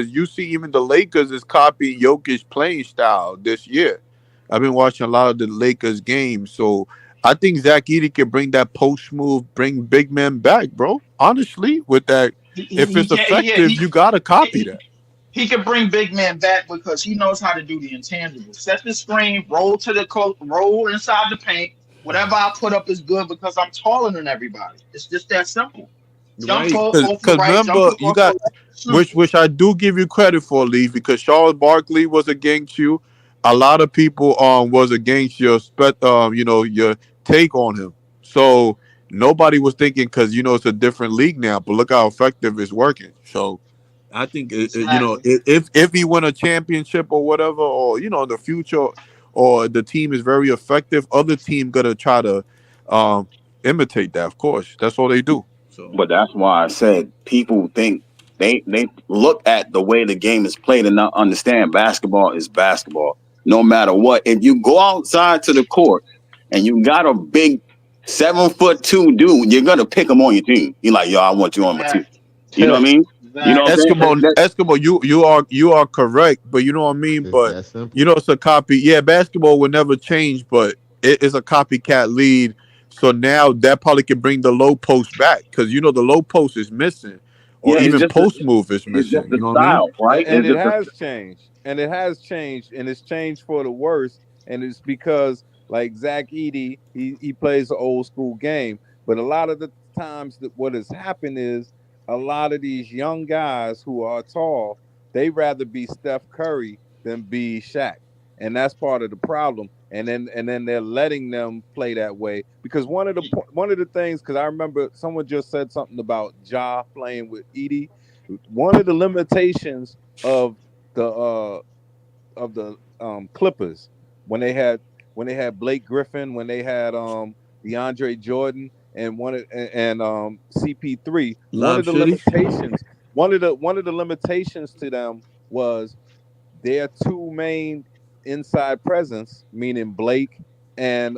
you see even the Lakers is copying Jokic's playing style this year. I've been watching a lot of the Lakers games, so I think Zach Edey can bring that post move, bring big men back, bro. Honestly, with that, if it's effective, you gotta copy that. He can bring big man back because he knows how to do the intangibles. Set the screen, roll to the close, roll inside the paint. Whatever I put up is good because I'm taller than everybody. It's just that simple. Jump Right, off the because right, remember jump you off the got left. which Simple. I do give you credit for, Leaf, because Charles Barkley was against you. A lot of people was against your your take on him. So nobody was thinking because it's a different league now. But look how effective it's working. So I think Exactly. if he win a championship or whatever, or in the future, or the team is very effective, other team gonna try to um, imitate that. Of course, that's all they do. So. But that's why I said people think they look at the way the game is played and not understand basketball is basketball. No matter what, if you go outside to the court and you got a big 7'2" dude, you're gonna pick him on your team. You're like, yo, I want you on my team. Exactly. You know what I mean? You know what I'm Exactly. saying? Eskimo, you are correct, but you know what I mean. It's But that simple. it's a copy. Yeah, basketball will never change, but it is a copycat lead. So now that probably can bring the low post back because the low post is missing, or Yeah, even post move is it's just missing. the You know what I mean? style, right? And It's it just the has changed, and it's changed for the worse. And it's because like Zach Edey, he plays the old school game, but a lot of the times that what has happened is a lot of these young guys who are tall, they rather be Steph Curry than be Shaq, and that's part of the problem. And then they're letting them play that way because one of the things, because I remember someone just said something about Ja playing with Edie. One of the limitations of the Clippers when they had Blake Griffin, when they had DeAndre Jordan, and CP3. Lob City. One of the limitations to them was their two main inside presence, meaning Blake and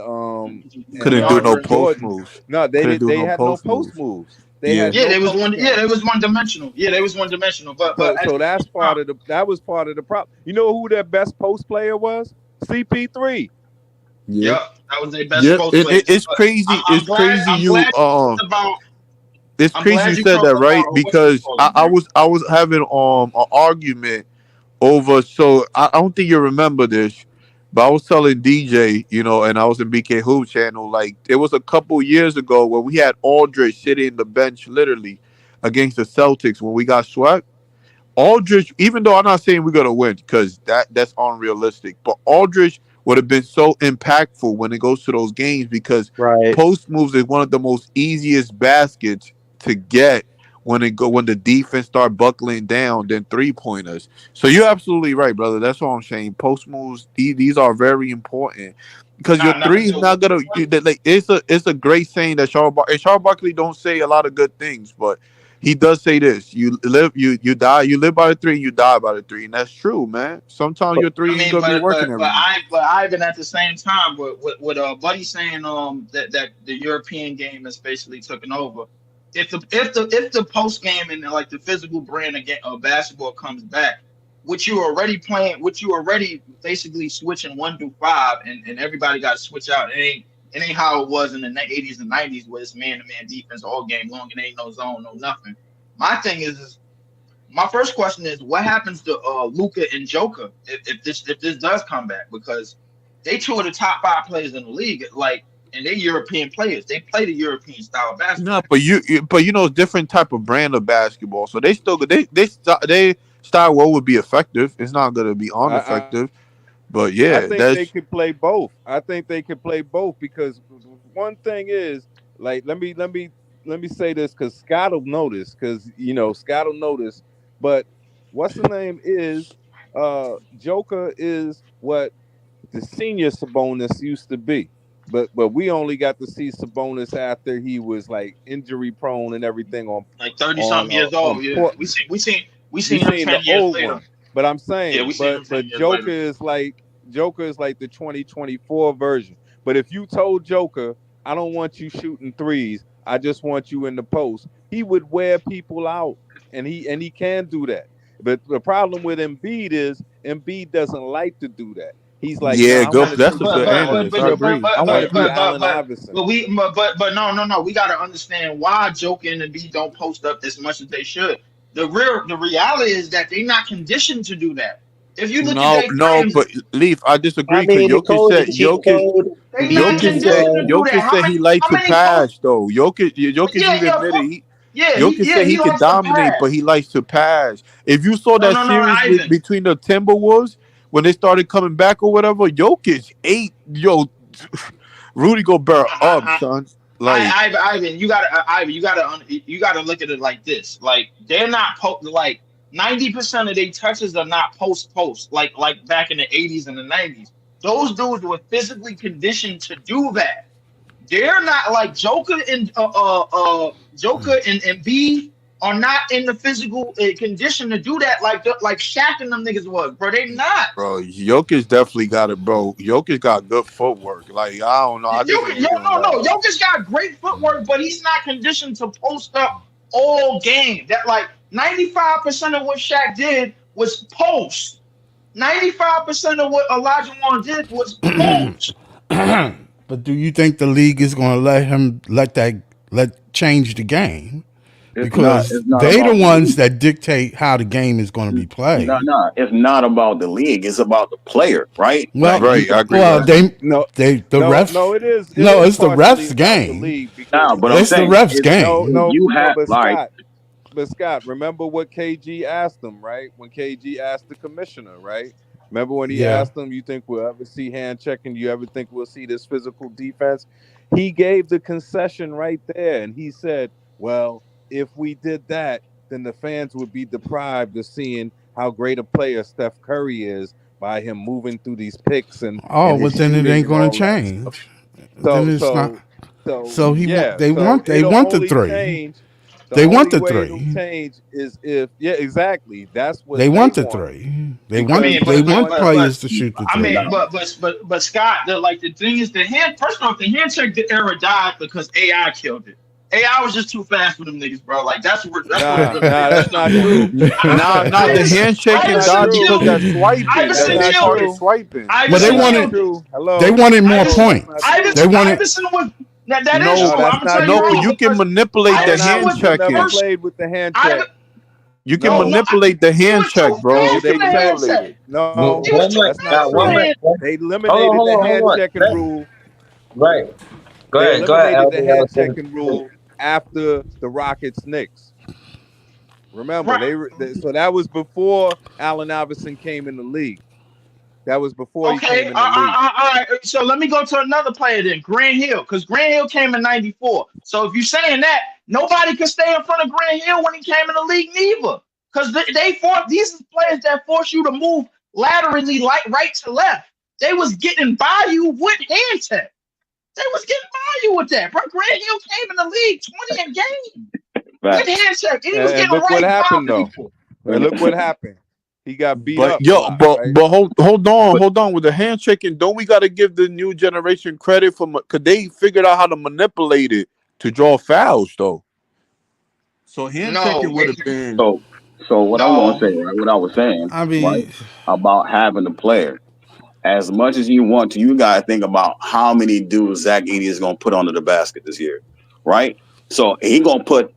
Couldn't do no post Jordan. moves. No, they Couldn't did. do They no had no post post moves. moves. They Yeah. had Yeah, no they was post one. Yeah, game. they was one dimensional. Yeah, they was one dimensional. But at So the that's same time, that was part of the problem. You know who their best post player was? CP3. Yeah. yep, that was their best Yep. post And player. it's But crazy. I'm It's glad. crazy I'm you glad you talked about. it's I'm crazy you glad you said talked that, about right? what's it Because called, I man. was having an argument over. So I don't think you remember this, but I was telling DJ, and I was in BK Hoop channel. Like it was a couple years ago when we had Aldridge sitting in the bench literally against the Celtics when we got swept. Aldridge, even though I'm not saying we're gonna win because that's unrealistic, but Aldridge would have been so impactful when it goes to those games because Right. post moves is one of the most easiest baskets to get when the defense start buckling down than 3-pointers. So you're absolutely right, brother. That's all I'm saying. Post moves, these are very important because your Nah, three is not gonna. Like it's a great saying that Charles Barkley don't say a lot of good things, but he does say this: you die, you live by the three, you die by the three, and that's true, man. Sometimes your I three ain't mean, gonna be working every night. but Ivan at the same time, with Buddy saying that the European game is basically taken over. If the post game and like the physical brand of basketball comes back, which you already basically switching 1 through 5, and everybody got to switch out. It ain't how it was in the 80s and 90s where it's man to man defense all game long and ain't no zone, no nothing. My thing is my first question is what happens to Luca and Joker if this does come back, because they two of the top 5 players in the league, like, and they European players. They play the European style of No, basketball. but different type of brand of basketball. So they still they style what would be effective. It's not gonna be I ineffective. But I yeah, think they that's could play both. I think they could play both because one thing is like let me say this because Scott will notice because Scott will notice. But what's the name is Joker is what the senior Sabonis used to be. But we only got to see Sabonis after he was like injury prone and everything Like 30 something years on old. Yeah, we Portland. seen we seen we We seen him seen the 10 years old later. one, but I'm Yeah, saying, we seen him 10 but years later. Joker is like the 2024 version. But if you told Joker, I don't want you shooting threes, I just want you in the post, he would wear people out, and he can do that. But the problem with Embiid is Embiid doesn't like to do that. He's like, yeah, nah, I good. want to That's take a you But good to but another but analyst. but I you- tip. agree. I want I to be agree. Allen Iverson. but we but no, we got to understand why Joker and the B don't post up as much as they should. The reality is that they're not conditioned to do that. If you look at No, their no, frames, but Leaf, I I disagree because mean, the code is a cheat code. they not Embiid just conditioned to do that. Jokic said he liked How to many posts? pass though. Jokic Yeah, even admitted he Jokic said he he could likes to dominate, but pass. he likes to pass. If you saw No, that no, no, series Ivan. between the Timberwolves when they started coming back or whatever, Jokic ate Rudy Gobert up, I, son. Like, Ivan, you gotta look at it like this. Like they're not like 90% of their touches are not post like back in the 80s and the 90s. Those dudes were physically conditioned to do that. They're not like Joker and B are not in the physical condition to do that like Shaq and them niggas was, bro. They not. bro, Jokic definitely got it, bro. Jokic got good footwork. Like, I don't know. I just ain't feeling that. No. Jokic got great footwork, but he's not conditioned to post up all game. That like 95% of what Shaq did was post. 95% of what Elijah Wan did was post. But do you think the league is going to let change the game? Because It's not they the about the ones league. that dictate how the game is going to be played. No. It's not about the league. It's about the player, right? Well, Right, I agree well, with that. the refs. No, it is. No, it's the partially refs' about the game. league because Nah, but I'm It's the saying refs' you game. have like But Scott, remember what KG asked him, right? When KG asked the commissioner, right? Remember when he Yeah. asked him, "You think we'll ever see hand checking? Do you ever think we'll see this physical defense?" He gave the concession right there, and he said, "Well, if we did that, then the fans would be deprived of seeing how great a player Steph Curry is by him moving through these picks and Oh, his well, then it shooting ain't and going all to that stuff." change. Then So, it's not. so, so, So yeah. they So want it'll the only three. change. The They want only the way it'll three. change is if, yeah, exactly. That's what They they want the want three. They I because want mean, they he's want going to. players to shoot the I mean, three. but Scott, the thing is, the hand. First off, the handshake era died because AI killed it. AI was just too fast for them niggas, bro. Like that's what it really That's messed up not for. true. The That's handshaking not died because true. that swiping. That's That Iverson they not killed started it. true. swiping. But they That's Iverson not wanted killed it. true. they Hello. wanted more Iverson, Hello. That's not points. true. They wanted Iverson was that is No, true. No, I'm that's gonna not tell you but why true. you can because manipulate the Iverson hand was Allen never checking. first. played with the hand Iver, check. You can no, No, manipulate the he hand was too check, bro. You no, fast for they can the hand can't. manipulate check. it. Well, No, He was one too mic. that's not fast Got for the one true. mic. hand. They Hold on, eliminated hold the on, hand hold on. checking rule. Right. They Go ahead, eliminated the hand checking LBL. rule after the Rockets Knicks. Remember, Right. so that was before Allen Iverson came in the league. That was before he Okay. came in the league. All right. So let me go to another player then, Grant Hill, because Grant Hill came in '94. So if you're saying that, nobody could stay in front of Grant Hill when he came in the league, neither. Because they force these players that force you to move laterally, like right to left. They was getting by you with hand check. They was getting by you with that, bro. Grant Hill came in the league 20 a game with facts. hand check, and he was And getting look what right by happened though. people. And look what happened. He got beat But up a yo, lot, but right? but hold on with the handshaking. Don't we got to give the new generation credit for because they figured out how to manipulate it to draw fouls though. So handshaking No, would have been So what I'm gonna no. say, right? What I was saying, I right? mean, About having the player. As much as you want to, you gotta think about how many dudes Zach Edey is gonna put under the basket this year, right? So he gonna put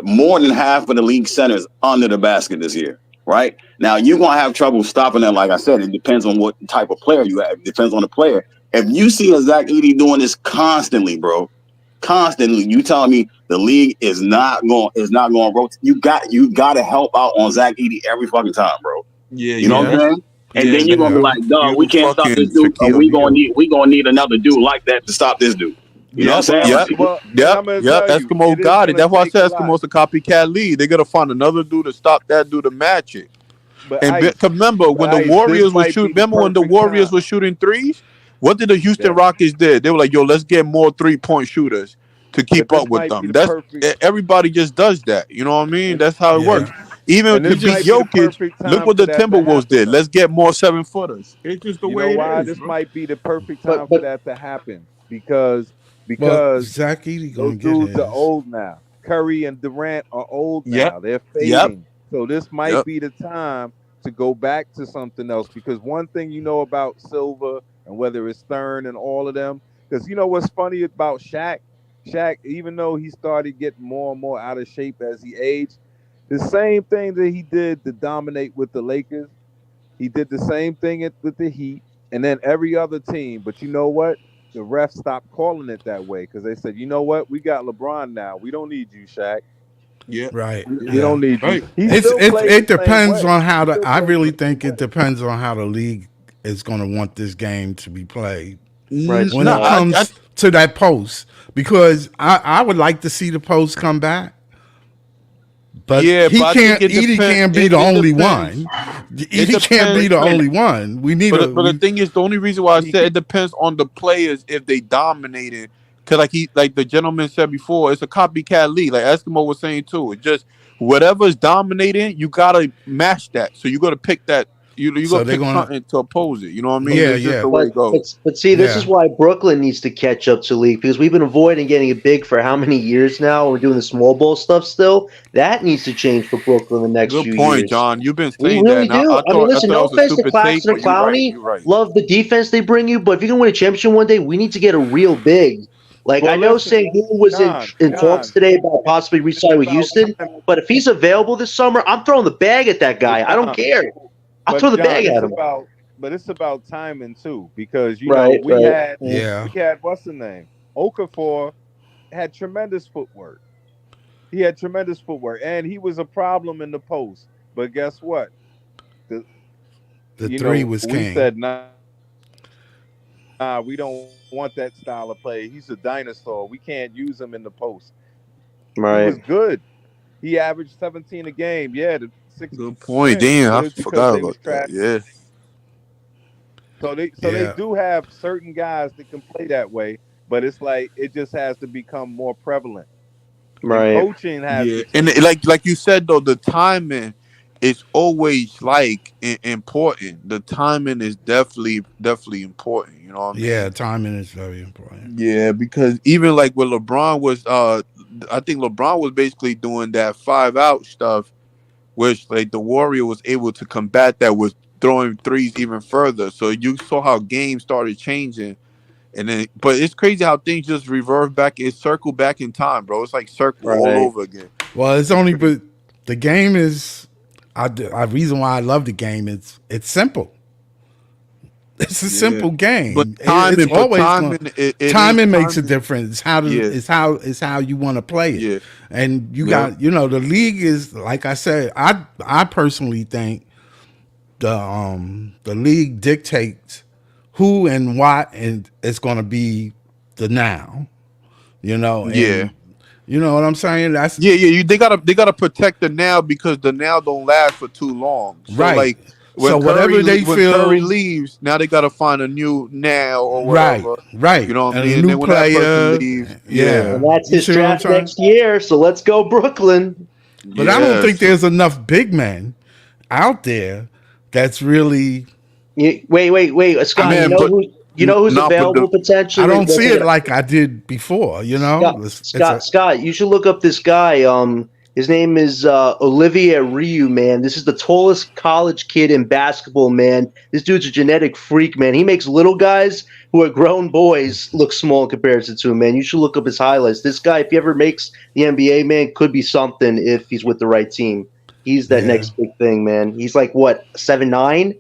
more than half of the league centers under the basket this year, right? Now you're gonna have trouble stopping that. Like I said, it depends on what type of player you have. It depends on the player. If you see a Zach Edey doing this constantly, bro, constantly, you telling me the league is not going to rotate. You got to help out on Zach Edey every fucking time, bro. yeah You know what yeah, I'm saying? And yeah then you're gonna be yeah. like, dog, we you can't stop this fucking dude, or Shaquille O'Neal. we gonna need another dude like that to stop this dude. You know what I'm Yep, saying? Well, yep, Like, well, and yep, I'm gonna yep. tell you, Eskimo it is got it. gonna That's why I take a said lot. Eskimo's a copycat lead. They gotta find another dude to stop that dude to match it. But And Ice, 'cause remember when the this Warriors were might be shooting. the Remember when the perfect Warriors time. were shooting threes? What did the Houston Yeah, Rockets did? They were like, "Yo, let's get more 3-point shooters to but keep this up with might be them." the That's perfect, everybody just does that. You know what I mean? and That's how it works. Yeah. Even and to this beat might be the Jokic, perfect look time what for the that to Timberwolves happen, did. though. Let's get more 7-footers. It's just the You know way it why? is, This bro. might be the perfect time for But that to happen because Well, because Zach Edey those gonna get dudes are his. old now. Curry and Durant are old Yep, now. They're yep, fading. So this might yep. be the time to go back to something else. Because one thing you know about Silver and whether it's Stern and all of them, because you know what's funny about Shaq? Shaq, even though he started getting more and more out of shape as he aged, the same thing that he did to dominate with the Lakers, he did the same thing with the Heat and then every other team. But you know what? The refs stopped calling it that way because they said, you know what? We got LeBron now. We don't need you, Shaq. Yeah. Right. He Yeah. don't need you. Right. He It's still plays it the same depends way. on how He the. still I plays really the think same it way. depends on how the league is going to want this game to be played Right, when No, it Scott. comes to that post. Because I would like to see the post come back, but yeah, but I think it Edie depends. can't be the It only depends. one. It Edie can't be depends. the No, only one. We need but the we thing is, the only reason why I He said can, it depends on the players if they dominated. Cause like the gentleman said before, it's a copycat league. Like Eskimo was saying too. It's just whatever's dominating, you gotta match that. So you gotta pick that. You so gotta they're pick gonna something to oppose it. You know what I mean? yeah, It's just yeah, the way it goes. But see, this is yeah. why Brooklyn needs to catch up to league because we've been avoiding getting it big for how many years now? We're doing the small ball stuff still. That needs to change for Brooklyn the next Good few point, years. John. You've been We saying that, really and do. I I mean, thought listen, that no was a offense to stupid take, Claxton or but you're right. Clowney. You're right. Love the defense they bring you, but if you're going to win a championship one day, we need to get a real big. Like I well, know listen, Sengun was in talks John, today about possibly it's re-signing with about Houston, time. but if he's available this summer, I'm throwing the bag at that But guy. I don't John, care. I'll throw the bag at him. It's about timing too, because Right, we right. had Yeah. what's the name? Okafor had tremendous footwork. He had tremendous footwork, and he was a problem in the post. But guess what? The, The three was we king. said nah, we don't want that style of play. He's a dinosaur. We can't use him in the post. He was Right. good. He averaged 17 a game. Yeah, the Sixers Good point. win, Damn, but I it's because forgot they was about that. trash. Yeah. So they Yeah. do have certain guys that can play that way, but it's like it just has to become more prevalent. And Right. coaching has Yeah, to and change. like you said though, the timing is always like important. The timing is definitely important. You know what I Yeah, mean? timing is very important. Yeah, because even like when LeBron was, I think LeBron was basically doing that 5 out stuff, which like the Warrior was able to combat that with throwing threes even further. So you saw how games started changing. And then, but it's crazy how things just reverse back. It circle back in time, bro. It's like circle all Right. over again. Well, it's It's only crazy. but the game is. I reason why I love the game is it's simple. It's a Yeah, simple but game. It's timing, but always going. timing, it is Timing makes a timing. difference. How does Yeah, it's how you want to play it, yeah, and you yeah, got the league is like I said. I personally think the league dictates who and what and it's going to be the now. yeah, And you know what I'm saying. That's yeah, yeah. They gotta protect the now because the now don't last for too long. So right. like So whatever they When Curry feel. leaves, now they gotta find a new now or Right, whatever. You right. know what I And a mean? And new then when that person player, leaves, yeah. And yeah, that's You his see what I'm draft saying? next year. So let's go, Brooklyn. But I don't yeah. think So there's enough big men out there that's really. Wait, Scott. man, but You know who's not but available I potentially? don't see it like I did before. It's a Scott. You should look up this guy. His name is Olivier Ryu. Man, this is the tallest college kid in basketball. Man, this dude's a genetic freak. Man, he makes little guys who are grown boys look small in comparison to him. Man, you should look up his highlights. This guy, if he ever makes the NBA, man, could be something if he's with the right team. He's that yeah. next big thing, man. He's like what 7'9",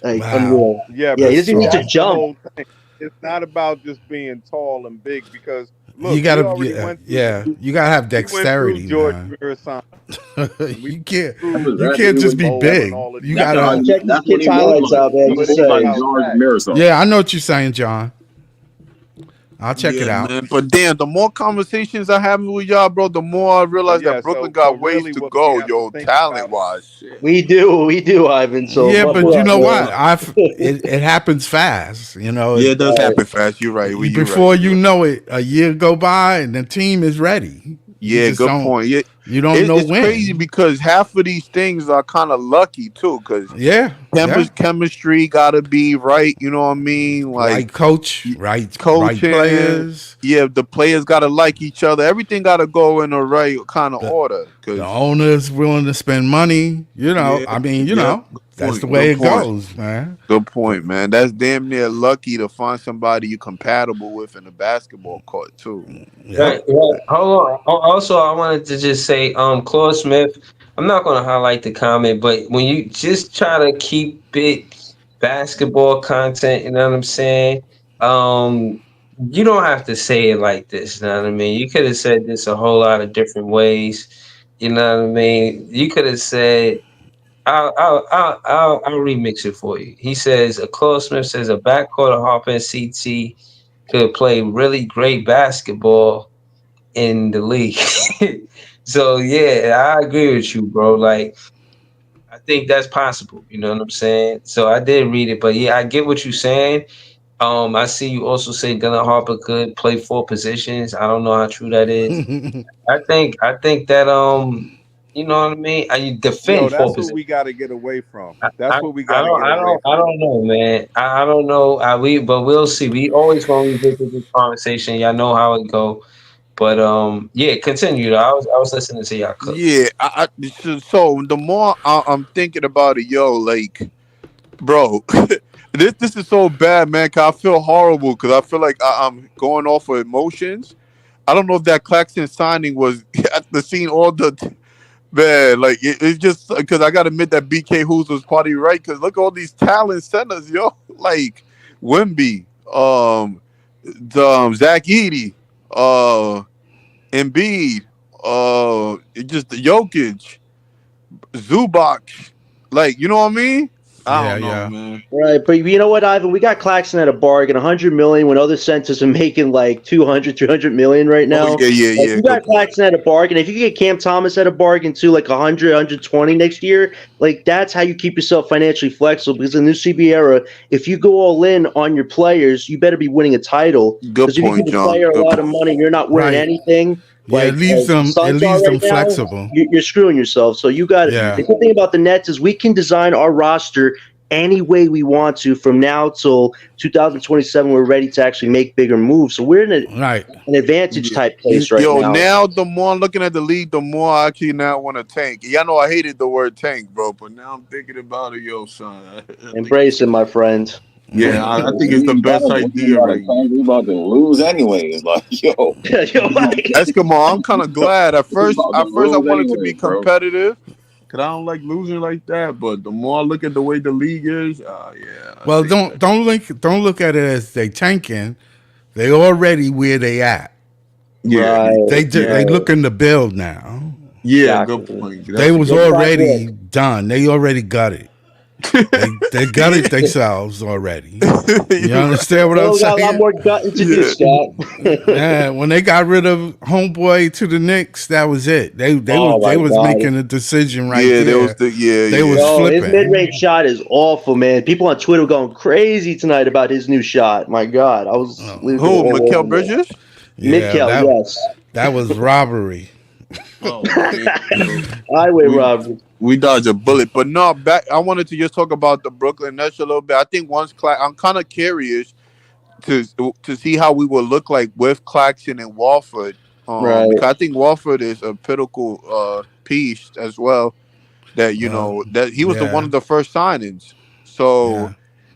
like Wow, unreal. Yeah, Yeah, he but that's doesn't see, need to tall. that's the jump. whole thing. It's not about just being tall and big because You look, we gotta, already yeah, went through yeah. You gotta have we went through dexterity, George man. Mirasan and we you can't, That's through you exactly can't just be Bo and big. all of You these that's Yeah, how gotta, guys. he, check this that's what kid's he looked highlights like. out, man. He So it Just looked ain't like saying. about George that. Miracle. yeah. I know what you're saying, John. I'll check it yeah, out. man. But damn, the more conversations I have with y'all, bro, the more I But realize that yeah, Brooklyn so got ways really to what we go, have to yo, think talent about wise. Shit. We do, Ivan. So Yeah, but buckle you up, know what? man. It happens fast. Yeah, it does Right. happen fast. You're right. You're right. Before You're you right. know it, a year go by and the team is ready. You Yeah, just good don't. point. Yeah, You don't know it's crazy when. because half of these things are kind of lucky too. Because Yeah, yeah. chemistry got to be right. You know what I mean? Like Right coach, y- right coaching. players. Yeah, the players got to like each other. Everything got to go in the right kind of The order. the Because owner's willing to spend money. yeah, I mean, yeah. Good that's the point. way Good it point. goes, man. Good point, man. That's damn near lucky to find somebody you compatible with in the basketball court too. Yep. Right, right. Hold on. Also, I wanted to just say, Claude Smith. I'm not going to highlight the comment, but when you just try to keep it basketball content, you know what I'm saying? Um, you don't have to say it like this. You know what I mean? You could have said this a whole lot of different ways. You know what I mean? You could have said, I'll remix it for you. He says, Claude Smith says a backcourt of Harper and CT could play really great basketball in the league. So yeah, I agree with you, bro. Like, I think that's possible. You know what I'm saying? So I did read it, but yeah, I get what you're saying. I see you also say Dylan Harper could play 4 positions. I don't know how true that is. I think that you know what I mean. I Yo, defend four that's what positions. we got to get away from. I, That's I, what we I got to don't get I away don't I from. don't know, man. I don't know. But we'll see. We always gonna revisit this conversation. Y'all know how it go. But yeah, continue. I was listening to y'all cook. Yeah, so the more I'm thinking about it, yo, like, bro, this is so bad, man. 'Cause I feel horrible because I feel like I'm going off of emotions. I don't know if that Claxton signing was after seeing all the man, like it's just because I gotta admit that BK Who's was party right. Because look at all these talent centers, yo, like Wimby, Zach Edey, Embiid, just Jokic, Zubac, like you know what I mean? I Yeah, don't know, yeah. man. Right, but you know what, Ivan? We got Claxton at a bargain, 100 million, when other centers are making like 200, 300 million right Oh now. yeah, yeah, Like, yeah. you Good got point. Claxton at a bargain. If you get Cam Thomas at a bargain too, like 100, 120 next year, like that's how you keep yourself financially flexible. Because in the new CB era, if you go all in on your players, you better be winning a title. Good Because if you point, give a John. player a Good lot of point. money, and you're not winning Right. anything. Yeah, Like the it Suns are leaves right them now, flexible. you're screwing yourself. So you got Yeah. the good thing about the Nets is we can design our roster any way we want to from now till 2027. We're ready to actually make bigger moves. So we're in Right. an advantage Yeah. type place right Yo, now. now the more I'm looking at the league, the more I actually now want to tank. Y'all know I hated the word tank, bro, but now I'm thinking about it, yo, son. I think Embrace it, my friend. yeah, I think it's the We best about idea to right now. tank. We about to lose anyways. Like, yo, Yo, we about Eskimo, I'm kind of glad. At we first, about to at first I lose wanted to be anyways, bro. competitive because I don't like losing like that. But the more I look at the way the league is, yeah, I Well, think don't look at it as they tanking. They already where they at. yeah, right, yeah, They right. looking to build now. yeah. Good Exactly. point. They That's a was good Get that point. already work. done. They already got it. They got it Yeah, themselves already. You you're right. understand what I'm Still got a lot saying? more gutting to do, Yeah. Scott. Yeah, when they got rid of homeboy to the Knicks, that was it. Oh my They was God. making a decision right Yeah, there was there. the yeah, They yeah. was Yo, his flipping. mid-range shot is awful, man. People on Twitter were going crazy tonight about his new shot. My God, I was losing Who? all Mikael over that. Bridges? Yeah, Mid-Cal, yes. that was robbery. Oh man, yo, Highway we robbery. we dodged a bullet. But no, back. I wanted to just talk about the Brooklyn Nets a little bit. I think I'm kind of curious to see how we will look like with Claxton and Walford. Right. Because I think Walford is a pinnacle piece as well. That Well, that he was the one yeah, of the first signings. So yeah,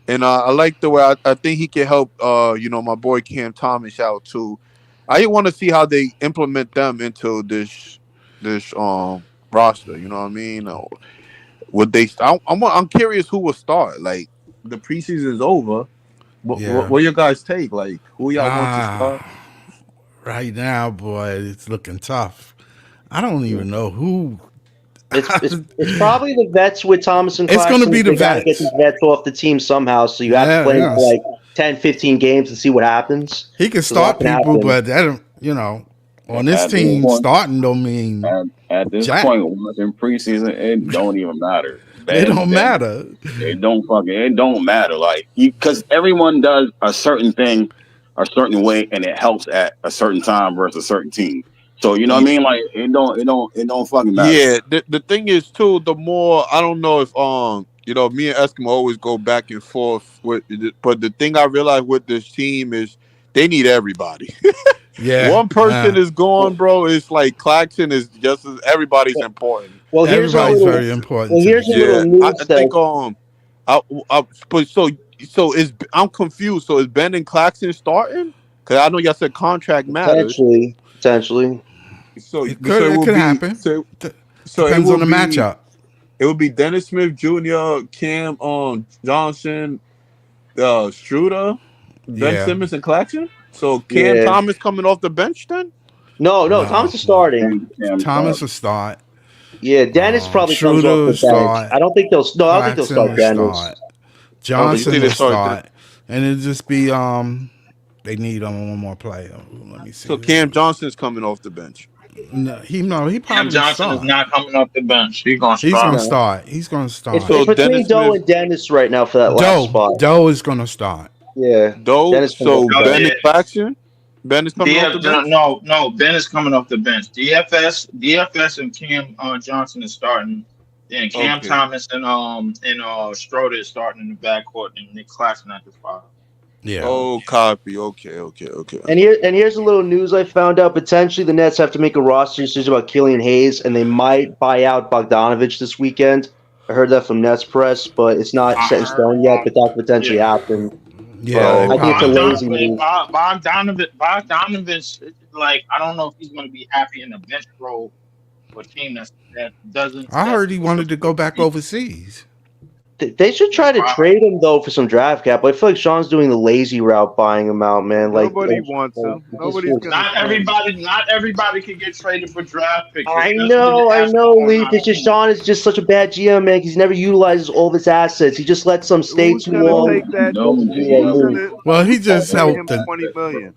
and I like the way I think he can help. My boy Cam Thomas out too. I want to see how they implement them into this roster. You know what I mean? Or would they? I'm curious who will start. Like the preseason's over. yeah. What your guys take? Like who y'all want to start? Ah, right now, boy, it's looking tough. I don't even know who. It's probably the vets with Thomas and It's going to Claxton. be the They got to get these vets. vets off the team somehow. So you have to Yeah, play them yes. for like 10, 15 games and see what happens. He can Because a lot start can people, happen. but that don't, on this At this team, point, starting don't mean at this jack. point, watching preseason, it don't even matter. It Bad, don't bad. matter. It don't matter. Like because everyone does a certain thing a certain way, and it helps at a certain time versus a certain team. So you know what I mean? Like it don't fucking matter. Yeah, the thing is too. The more I don't know if me and Eskimo always go back and forth with, but the thing I realize with this team is they need everybody. Yeah, One person is gone, bro. It's like Claxton is just as everybody's important. Well, here's a Like everybody's little. very important Well, to the here's a team. little yeah, I news think that I, but so is I'm confused. So is Ben and Claxton starting? Because I know y'all said contract matters. potentially. So it It will could be happen. so it Depends will on the be matchup. it would be Dennis Smith Jr., Cam Johnson, Struder, Ben Yeah, Simmons, and Claxton. So Cam Yeah. Thomas coming off the bench then? No, no, Thomas is no. starting. Cam Thomas start. will start. Yeah, Dennis probably comes Schroeder off the will bench. start. I don't think they'll. No, I don't think they'll Claxton start will Dennis. start. You Johnson think they will start? start. And it'll just be they need one more player. Let me see. So Cam Johnson's coming off the bench. He Cam probably Johnson is start. not coming off the bench. He's gonna He's start. gonna No. start. He's gonna It's, start. So it's between Dennis Doe Smith, and Dennis right now for that last spot. Doe is gonna start. Yeah, Doe. Dennis comes off So the Oh, bench. Ben yeah. is Claxton. Ben is coming off the bench. No, Ben is coming off the bench. DFS and Cam Johnson is starting. Then Cam Okay. Thomas and Schroeder is starting in the backcourt, and Nick Claxton at the 5. Yeah. Oh, copy. Okay. And here's a little news I found out. Potentially, the Nets have to make a roster decision about Killian Hayes, and they might buy out Bogdanovich this weekend. I heard that from Nets Press, but it's not set in stone yet. But that could potentially happen. Yeah. I think it's a lazy Bogdanovich, move. Bogdanovich, like I don't know if he's going to be happy in a bench role for a team that doesn't. I heard he wanted to go back overseas. They should try to trade him though for some draft cap. I feel like Sean's doing the lazy route, buying him out, man. Like Nobody wants him. Nobody's gonna. Not everybody can get traded for draft picks. I especially know, the Leaf. astronaut It's just Sean is just such a bad GM, man. He never utilizes all of his assets. He just lets some stay Who's too gonna long. take that? No, Who's gonna Well, he just pay him helped the, 20 million?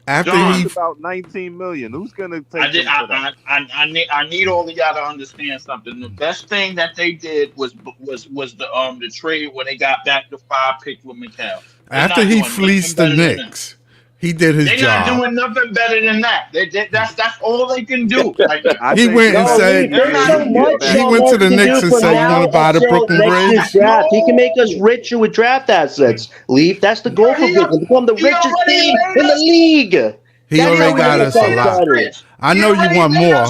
after John, he It's about 19 million. Who's gonna take I him did. for that? I need all of y'all to understand something. The best thing that they did was the trade when they got back the 5 picks with McHale. after he fleeced the Knicks, he did his They're job. not doing nothing better than that. That's all they can do. Like, I He think went and No, said Leaf, there's so much he Sean went to Marks the can Knicks do and from said, "You now want to buy the until Brooklyn next Bridge?" year's draft. He can make us richer with draft assets. Leaf, that's the goal for Brooklyn. Become the he richest already team made in the us- league. He That's already how we got get us a that lot. started. I know you want more.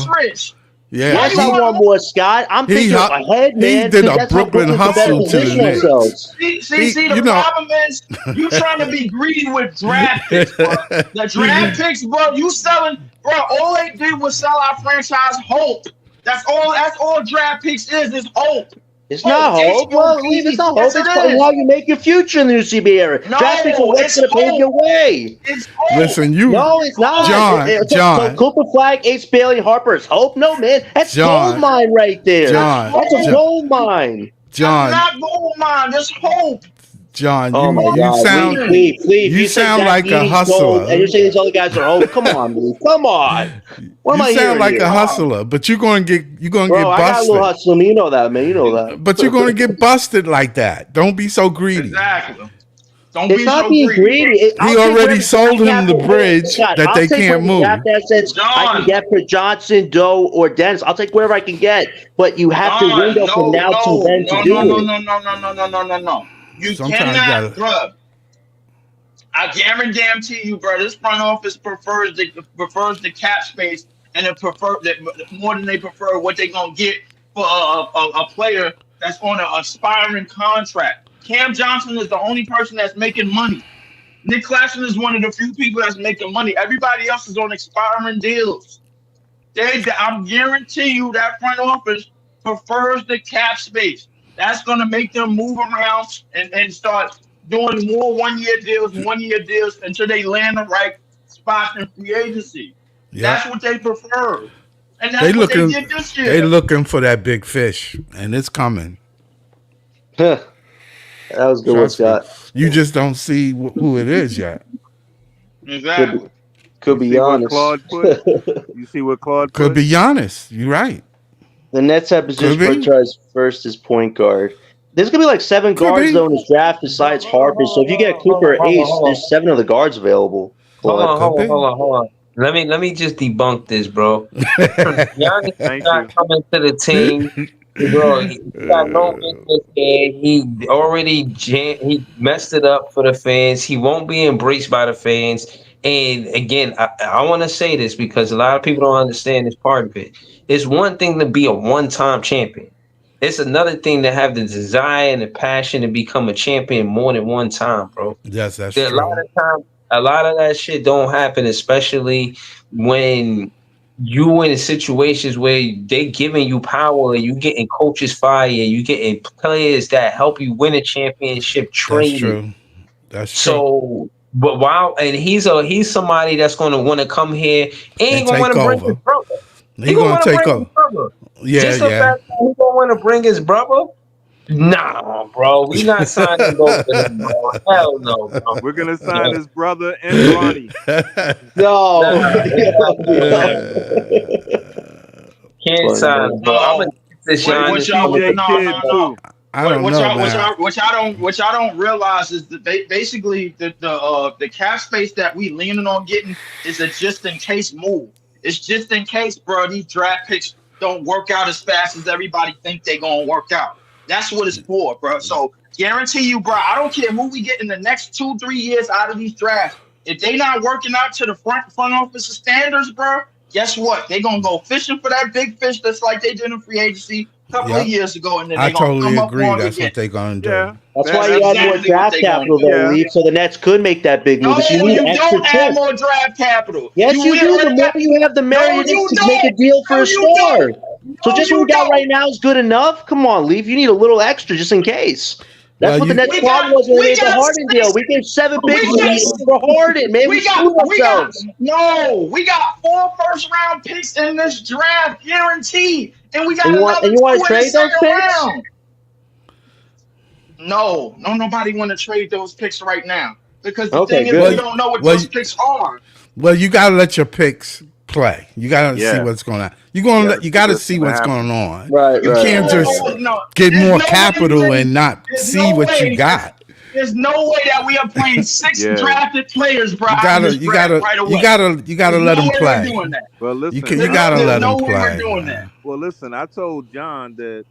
Yeah, Yes, I want more, Scott. I'm He thinking hu- ahead, he man. did because a that's how Brooklyn Brooklyn can better hustle to the position Knicks. ourselves. See, you the know- problem is you trying to be greedy with draft picks, bro. The draft picks, bro, you selling, bro. All they did was sell our franchise hope. That's all draft picks is hope. It's not hope. Well, Leaf, it's not hope. Yes, It's it playing is. how you make your future in the UCB era. No, Draft picks are what's it's going to pave hope. your way. It's hope. Listen, you, No, it's not. John, So Cooper Flag, Ace Bailey, Harper's hope. No, man, that's John, gold mine right there. John, That's a John. gold mine. John, That's not gold mine. That's hope. John, Oh my you God, sound Leaf, you said sound Zach like a Edey's gold, hustler. and you're saying these other guys are hope. Come on, Leaf. Come on. What am I You sound hearing like here? a hustler, but you're gonna get Bro, I got a little busted. hustle. You know that, man. You know that. But you're gonna get busted like that. Don't be so greedy. Exactly. Don't It's be not so being greedy. greedy. He already sold him the bridge Scott, that I'll they take can't whatever move. draft assets I John. can get for Johnson, Doe, or Dennis. I'll take whatever I can get. But you have to window from now to then to do it. No. You Sometimes you cannot, gotta- bro. I guarantee you, bro. This front office prefers the cap space, and it more than they prefer what they gonna get for a player that's on an aspiring contract. Cam Johnson is the only person that's making money. Nick Claxton is one of the few people that's making money. Everybody else is on expiring deals. I guarantee you that front office prefers the cap space. That's going to make them move around and start doing more one-year deals until they land the right spot in free agency. Yeah. That's what they prefer. And that's They what looking they did this year. they looking for that big fish, and it's coming. That was a good one, Trust me. Scott. You just don't see who it is yet. Exactly. Could be You see what honest. Claude put? You see what Claude Could put? be Giannis. You're right. The Nets have position Could be. prioritized first as point guard. There's gonna be like 7 Could guards be. though in this draft besides Harper. So if you get Cooper or Ace, there's 7 of the guards available. Hold Could be. on. Let me just debunk this, bro. Giannis Thank is not you. coming to the team, bro. He got no business there. He already he messed it up for the fans. He won't be embraced by the fans. And again, I want to say this because a lot of people don't understand this part of it. It's one thing to be a one-time champion. It's another thing to have the desire and the passion to become a champion more than one time, bro. Yes, that's A lot true. of times, a lot of that shit don't happen, especially when you in situations where they giving you power, you getting coaches fired, you getting players that help you win a championship That's training. true. That's true. So, but wow, and he's somebody that's going to want to come here. He ain't And going to want take to bring over. his brother. He gonna wanna take bring over. his brother. Yeah, Just the yeah. fact that he don't want to bring his brother. Nah, bro, we not signing both of them, bro. Hell no, bro. We're gonna sign his brother and Bronny. Nah, No, it's not doing that. Can't Funny, sign man. him, bro. I'm gonna No. this And What Giannis. y'all? CJ No, Kidd no, no. too. I don't What know, y'all? What man. y'all? What y'all don't realize is that basically the cap space that we leaning on getting is a just in case move. It's just in case, bro. These draft picks don't work out as fast as everybody think they gonna work out. That's what it's for, bro. So guarantee you, bro. I don't care who we get in the next 2-3 years out of these drafts. If they not working out to the front office standards, bro, guess what? They gonna go fishing for that big fish, just like they did in free agency a couple of Yep. years ago, and then I they gonna totally come up agree. wrong That's again. what they're gonna do. Yeah, That's That's why you add more exactly what draft they gonna capital, do. though, yeah. Leaf, so the Nets could make that big move. No, But you need you extra don't add chips. more draft capital. Yes, you do. The more you have, the merrier No, it is you to make a don't. deal for No, a you star. don't. So No, just what you we got right don't. now is good enough. Come on, Leaf. You need a little extra just in case. That's Well, what the you Nets' problem was when they We made the got Harden deal. six. We gave 7 big We got money for Harden, man. We screwed we got ourselves. no. We got 4 first-round picks in this draft, guaranteed, and we And got you want another and you want 2 to in the trade those second picks? round. No, nobody want to trade those picks right now because the Okay, thing is, we well, good. don't know what well, those picks are. well. You gotta let your picks play. You gotta see Yeah. what's going on. You gotta You see gotta what's see gonna what's happen. going on. Right, You right, can't right, just right. No, get there's more no way capital and not there's see no what you way. got. There's no way that we are playing 6 Yeah. drafted players, bro, You out of gotta, this you draft gotta, right you away. gotta, you gotta There's let no them way we're play. doing that. Well, listen, You gotta There's let them no way we're play, doing that. man. well, listen. I told John that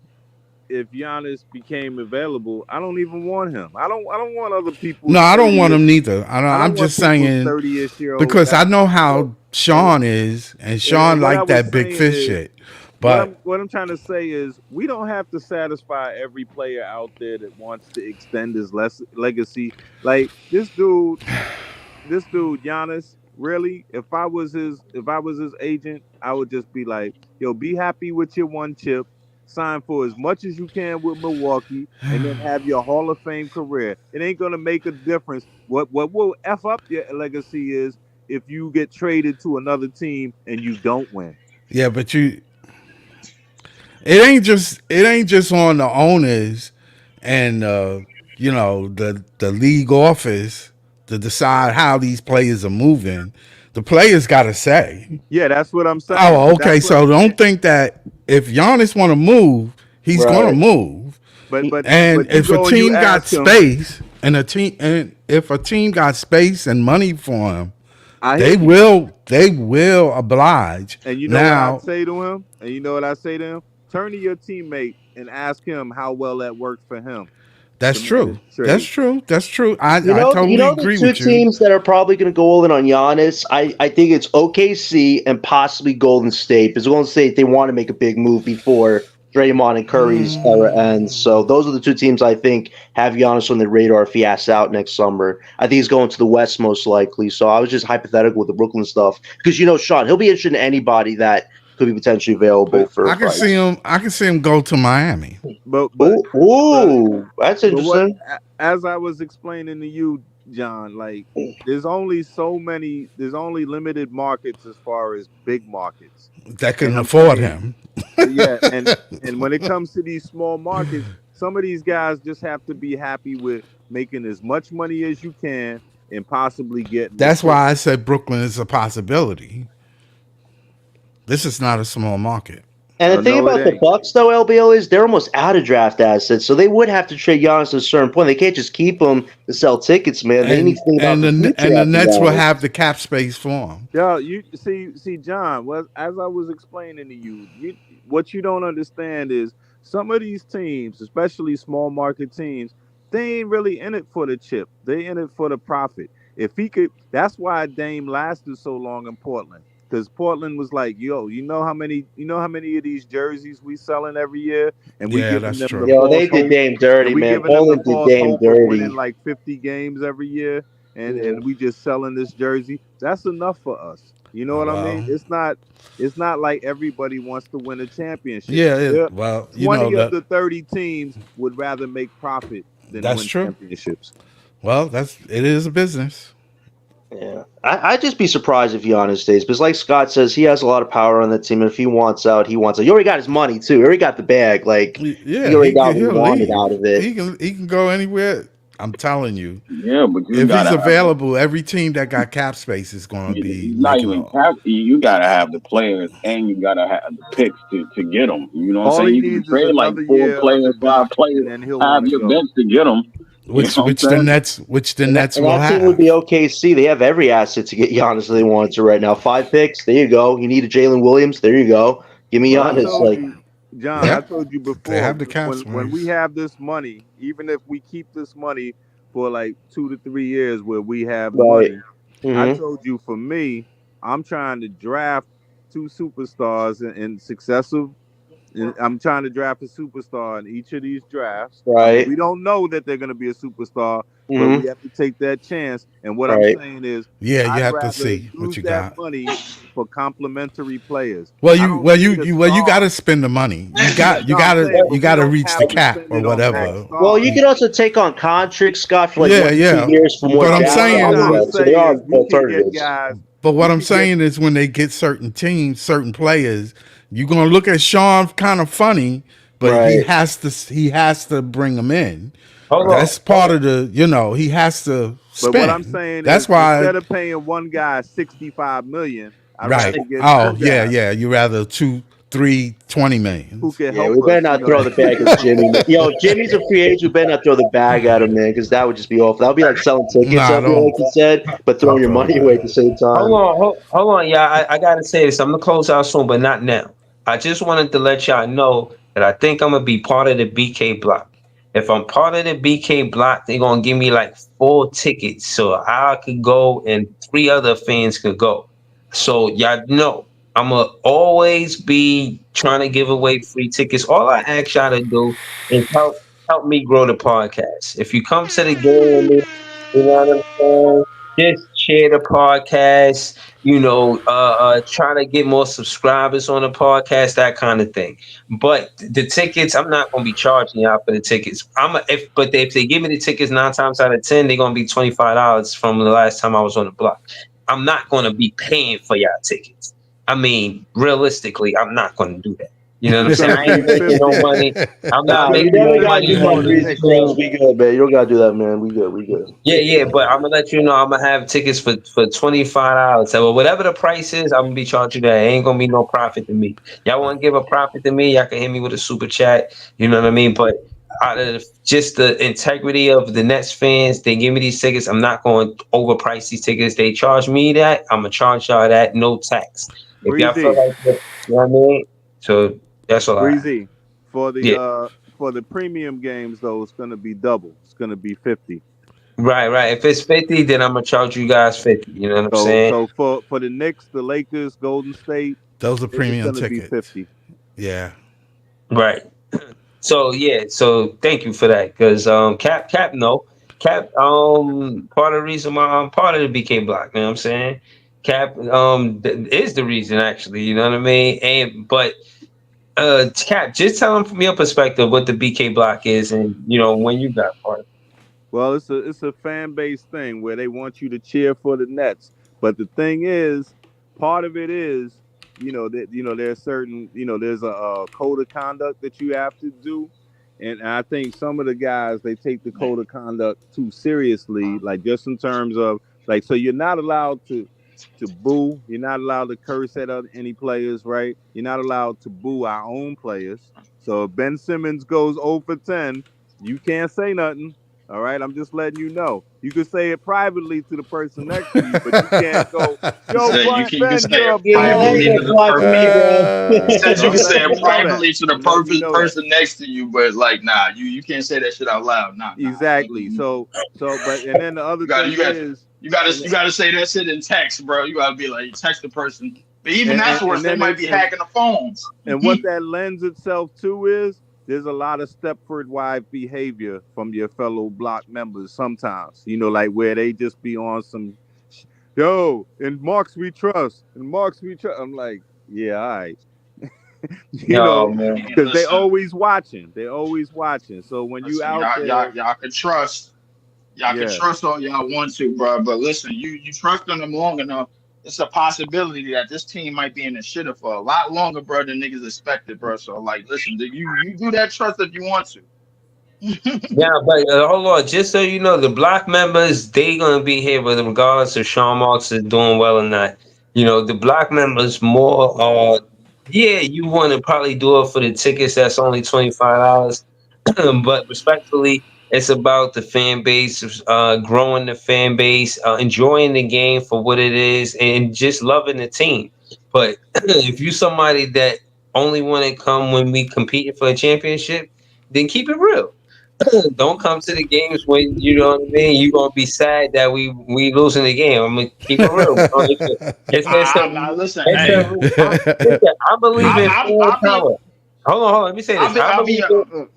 if Giannis became available, I don't even want him. I don't want other people's No, I don't 30 want year. them neither. I I'm don't want just people's saying 30-ish-year-old because I know assets. how Sean is, and Sean And what I like was that big saying fish is, shit. But what I'm trying to say is, we don't have to satisfy every player out there that wants to extend his legacy. Like this dude Giannis. Really, if I was his agent, I would just be like, yo, be happy with your 1 chip, sign for as much as you can with Milwaukee, and then have your Hall of Fame career. It ain't gonna make a difference. What will f up your legacy is if you get traded to another team and you don't win. yeah, but it ain't just on the owners and the league office to decide how these players are moving. The players got to say. Yeah, that's what I'm saying. Oh, But okay. that's what. So don't think that if Giannis want to move, he's gonna Right. move. And But you if a go and you team got ask him. space and if a team got space and money for him, I hear they you. will oblige. And you know what I'd Now say to him? And you know what I say to him? Turn to your teammate and ask him how well that worked for him that's to make true. this That's trade. true. That's true. I You totally know the agree two with you. teams that are probably going to go all in on Giannis. I think it's OKC and possibly Golden State. Because Golden State, they want to make a big move before Draymond and Curry's era ends. So those are the two teams I think have Giannis on the radar if he asks out next summer. I think he's going to the West most likely. So I was just hypothetical with the Brooklyn stuff because Sean, he'll be interested in anybody that could be potentially available But for a I can see price. him. I can see him go to Miami. but Ooh, but that's but what interesting. as I was explaining to you, John, like there's only limited markets as far as big markets. That And can I'm afford saying, him. yeah, and when it comes to these small markets, some of these guys just have to be happy with making as much money as you can and possibly getting a That's chip. why I said Brooklyn is a possibility. This is not a small market. And the thing No, it about the ain't. Bucks, though, LBO, is they're almost out of draft assets, so they would have to trade Giannis at a certain point. They can't just keep him to sell tickets, man. They need to think about the future The after Nets will Giannis. have the cap space for him. Yeah, you see, John. As I was explaining to you, what you don't understand is some of these teams, especially small market teams, they ain't really in it for the chip. They in it for the profit. If he could, that's why Dame lasted so long in Portland. Because Portland was like, yo, you know how many of these jerseys we selling every year, and we Yeah, giving that's them the true. Yo, they false did hope, Dame and dirty, we man. giving them the Poland did false Dame hope of winning dirty. like 50 games every year, Yeah. and we just selling this jersey. That's enough for us. You know what I mean? Well, It's not like everybody wants to win a championship. yeah. Yeah, Well, 20 of that the 30 teams would rather make profit than that's win true. championships. Well, it is a business. Yeah, I'd just be surprised if Giannis stays, because like Scott says, he has a lot of power on that team, and if he wants out, he wants out. He already got his money too. He already got the bag. Like he Yeah, already got what he he'll wanted leave. out of it. He can go anywhere. I'm telling you, Yeah, but you if he's gotta have the. available, every team that got cap space is going to be He's not making even a. cap. You gotta have the players, and you gotta have the picks to get them. You know what I'm All saying? he You can needs is trade like another four year players, under five Doc, players, and then he'll have want to your go. bench to get them. You know what I'm Which the saying? Nets And will that team would be have. OKC. They have every asset to get Giannis if they wanted to right now. 5 picks. There you go. You need a Jalen Williams. There you go. Give me But I Giannis. told Like, you, John, I Yep, told you they before, have the cap when we space. have this money, even if we keep this money for like 2 to 3 years where we have right. money, I Mm-hmm. told you for me, I'm trying to draft two superstars in successive. And I'm trying to draft a superstar in each of these drafts. I mean, Right. we don't know that they're going to be a superstar, but we Mm-hmm. have to take that chance. And what I'm Right. saying is, Yeah, you I'd have to rather see what use you that got. money for complementary players. Well, I don't need a you got star. to spend the money. Yeah, no, I'm saying, You but we got to don't reach the have to cap spend or it on max whatever. Well, you stars. could also take on contracts, Scott, for like Yeah, 1 to 2 yeah. years for more But I'm depth. What I'm Like trying to saying, that. So say there are is, we can get alternatives. guys. but what We I'm can get. saying is when they get certain teams, certain players, you're gonna look at Sean kind of funny, but Right. he has to bring them in. Hold That's on. part of the he has to But what I'm spend. saying That's is, why instead of paying one guy 65 million, I'd right. rather get Oh two yeah, guys yeah. You rather 2, 3, 20 who millions. can Yeah, we help better us. You not know. throw the bag at Jimmy. Yo, Jimmy's a free agent. We better not throw the bag at him, man, because that would just be awful. That would be like selling tickets, Nah, LBO, like don't you said, but throwing don't your throw the money away at bag. the same Hold time. on, hold on, yeah. I gotta say this. I'm gonna close out soon, but not now. I just wanted to let y'all know that I think I'm gonna be part of the BK block. If I'm part of the BK block, they're gonna give me like 4 tickets, so I could go and 3 other fans could go. So y'all know I'm gonna always be trying to give away free tickets. All I ask y'all to do is help me grow the podcast. If you come to the game with me, you know what I'm saying? Just share the podcast, try to get more subscribers on the podcast, that kind of thing. But the tickets, I'm not gonna be charging y'all for the tickets. If they give me the tickets 9 times out of 10, they're gonna be $25 from the last time I was on the block. I'm not gonna be paying for y'all tickets. I mean, realistically, I'm not gonna do that. You know what I'm It's saying? gonna I ain't be making no 50. money. I'm It's not Nah, gonna you making be never no gotta money do 50 that, on for the Breezy this. Bros. tickets. We good, man. You don't gotta do that, man. We good. We good. Yeah, but I'm gonna let you know I'm gonna have tickets for $25. So whatever the price is, I'm gonna be charging you that. It ain't gonna be no profit to me. Y'all want to give a profit to me? Y'all can hit me with a super chat. You know what I mean? But out of just the integrity of the Nets fans, they give me these tickets. I'm not going to overprice these tickets. They charge me that. I'm gonna charge y'all that, no tax. If y'all feel Breezy, like that, you know what I mean? So that's all I have. Breezy. For the Yeah. premium games though, it's gonna be double. It's gonna be 50. Right. If it's 50, then I'm gonna charge you guys 50. You know what I'm So saying? so for the Knicks, the Lakers, Golden State, Those are it's premium gonna be tickets. 50. Yeah. Right. So yeah, so thank you for that. Cause Cap no. Cap part of the reason why I'm part of the BK block, you know what I'm saying? Cap is the reason actually, you know what I mean? And but Cap, just tell them from your perspective what the BK block is and when you got part of Well, it's a fan base thing where they want you to cheer for the Nets. But the thing is, part of it is, that there's certain, there's a code of conduct that you have to do. And I think some of the guys they take the code of conduct too seriously, like just in terms of like, so you're not allowed to boo, you're not allowed to curse at any players, right? You're not allowed to boo our own players. So if Ben Simmons goes 0 for 10, you can't say nothing. All right, I'm just letting you know. You can say it privately to the person next to you, but you can't go, He "Yo, said you can Ben, say you're a it Yeah, that pussy." ain't privately to gonna the fly for perfect. me, bro. He said you I'm can say letting it you know that. privately to the I'm letting you perfect know that. person next to you, but like, nah, you can't say that shit out loud. Nah. Exactly. Mm-mm. But and then the other You got thing you got is, you got to say that shit in text, bro. You got to be like text the person. But even and, that's and, worse. and They then might it be hacking the phones. and what that lends itself to is there's a lot of Stepford wife behavior from your fellow block members sometimes. Like where they just be on some, yo, and Marks we trust, and Marks we trust. I'm like, yeah, all right. No, man. Man, Because they listen, always watching. They always watching. So when you listen, out there, y'all can trust. Y'all can Yeah, trust all y'all want to, bro. But listen, you trust them long enough, it's a possibility that this team might be in the shitter for a lot longer, bro, than niggas expected, bro. So like, listen, you do that trust if you want to. Yeah, but hold on, just so you know, the block members they gonna be here, with regardless of Sean Marks is doing well or not. The block members more. Yeah, you want to probably do it for the tickets. That's only $25. But respectfully, it's about the fan base, growing the fan base, enjoying the game for what it is, and just loving the team. But if you somebody that only want to come when we competing for a championship, then keep it real. Don't come to the games when you know what I mean. You're gonna be sad that we losing the game. I'm gonna keep it real, bro. Listen, It's hey, a listen, I believe in fan I'll be, power. Hold on. Let me say this. I'll be,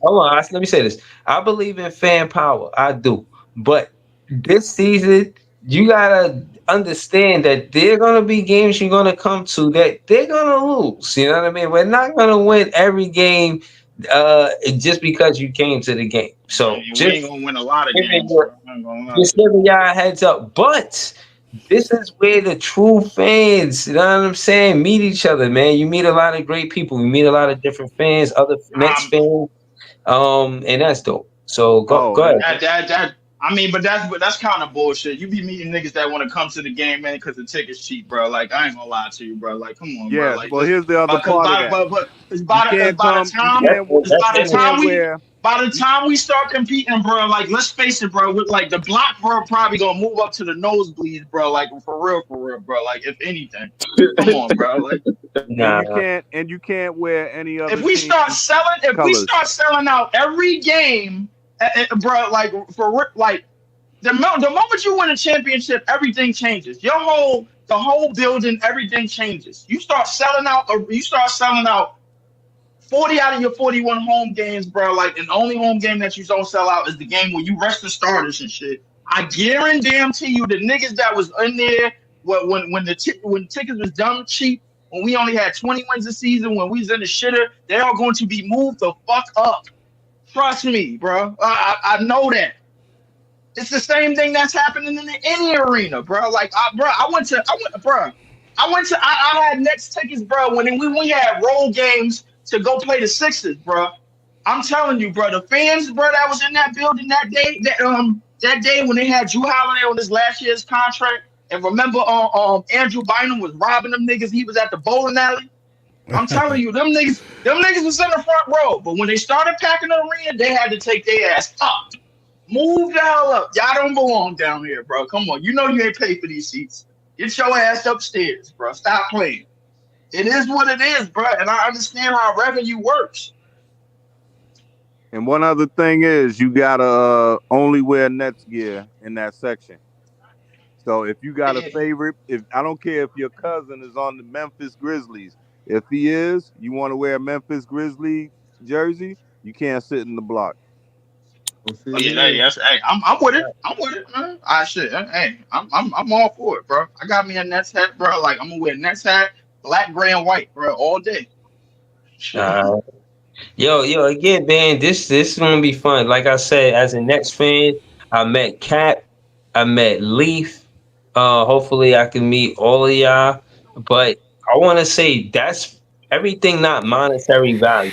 Hold on. Let me say this. I believe in fan power. I do. But this season, you gotta understand that there are gonna be games you're gonna come to that they're gonna lose. You know what I mean? We're not gonna win every game just because you came to the game. So we ain't gonna win a lot of games, bro. I ain't gonna lie to just you. giving y'all a heads up. But this is where the true fans, you know what I'm saying, meet each other, man. You meet a lot of great people. You meet a lot of different fans, other Nets Um, fans, and that's dope. So Oh, go ahead. that I mean, but that's kind of bullshit. You be meeting niggas that want to come to the game, man, because the ticket's cheap, bro. Like I ain't gonna lie to you, bro. Like come on, bro. yeah. Like Well, just here's the other because part of that. but it's You by the it's can't by the come. You time can't. it's by You the can't time we wear. by the You, time we start competing, bro. Like let's face it, bro. With like the block, bro, probably gonna move up to the nosebleeds, bro. Like for real, bro. Like if anything, come on, bro. Like and Nah, you can't. And you can't wear any if other we team's start selling, colors. out every game, bro. Like like the moment you win a championship, everything changes. The whole building, everything changes. You start selling out 40 out of your 41 home games, bro. Like, and the only home game that you don't sell out is the game where you rest the starters and shit. I guarantee you, the niggas that was in there when tickets was dumb cheap, when we only had 20 wins a season, when we was in the shitter, they are going to be moved the fuck up. Trust me, bro. I know that. It's the same thing that's happening in any arena, bro. Like, I had Nets tickets, bro. When we had road games to go play the Sixers, bro. I'm telling you, bro. The fans, bro, that was in that building that day when they had Drew Holiday on his last year's contract, and remember, Andrew Bynum was robbing them niggas. He was at the bowling alley. I'm telling you, them niggas was in the front row. But when they started packing the arena, they had to take their ass up. Move the hell up. Y'all don't belong down here, bro. Come on. You know you ain't paid for these seats. Get your ass upstairs, bro. Stop playing. It is what it is, bro. And I understand how revenue works. And one other thing is, you gotta only wear Nets gear in that section. So if you got a favorite, if I don't care if your cousin is on the Memphis Grizzlies, if he is, you want to wear a Memphis Grizzly jersey, you can't sit in the block. We'll Oh see yeah, there. yes. Hey, I'm with it. I'm with it, man. I shit. Hey, I'm all for it, bro. I got me a Nets hat, bro. Like I'm gonna wear Nets hat, black, gray, and white, bro, all day. Shit. uh, yo, again, man, this is gonna be fun. Like I said, as a Nets fan, I met Cap, I met Leaf. Hopefully, I can meet all of y'all. But I want to say that's everything, not monetary value.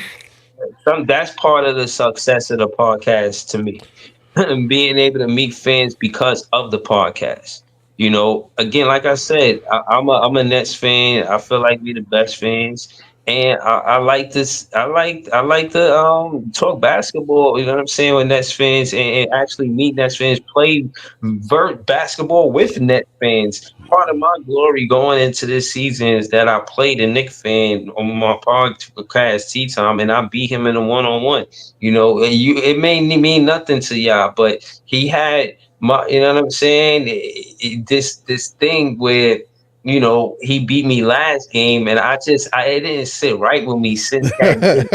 That's part of the success of the podcast to me. Being able to meet fans because of the podcast. Again, like I said, I'm a Nets fan. I feel like we the best fans, and I like this. I like to talk basketball. You know what I'm saying, with Nets fans, and actually meet Nets fans, play basketball with Nets fans. Part of my glory going into this season is that I played a Knick fan on my podcast tea time, and I beat him in a one-on-one. And it may mean nothing to y'all, but he had you know what I'm saying? This thing where he beat me last game, and it didn't sit right with me since that day.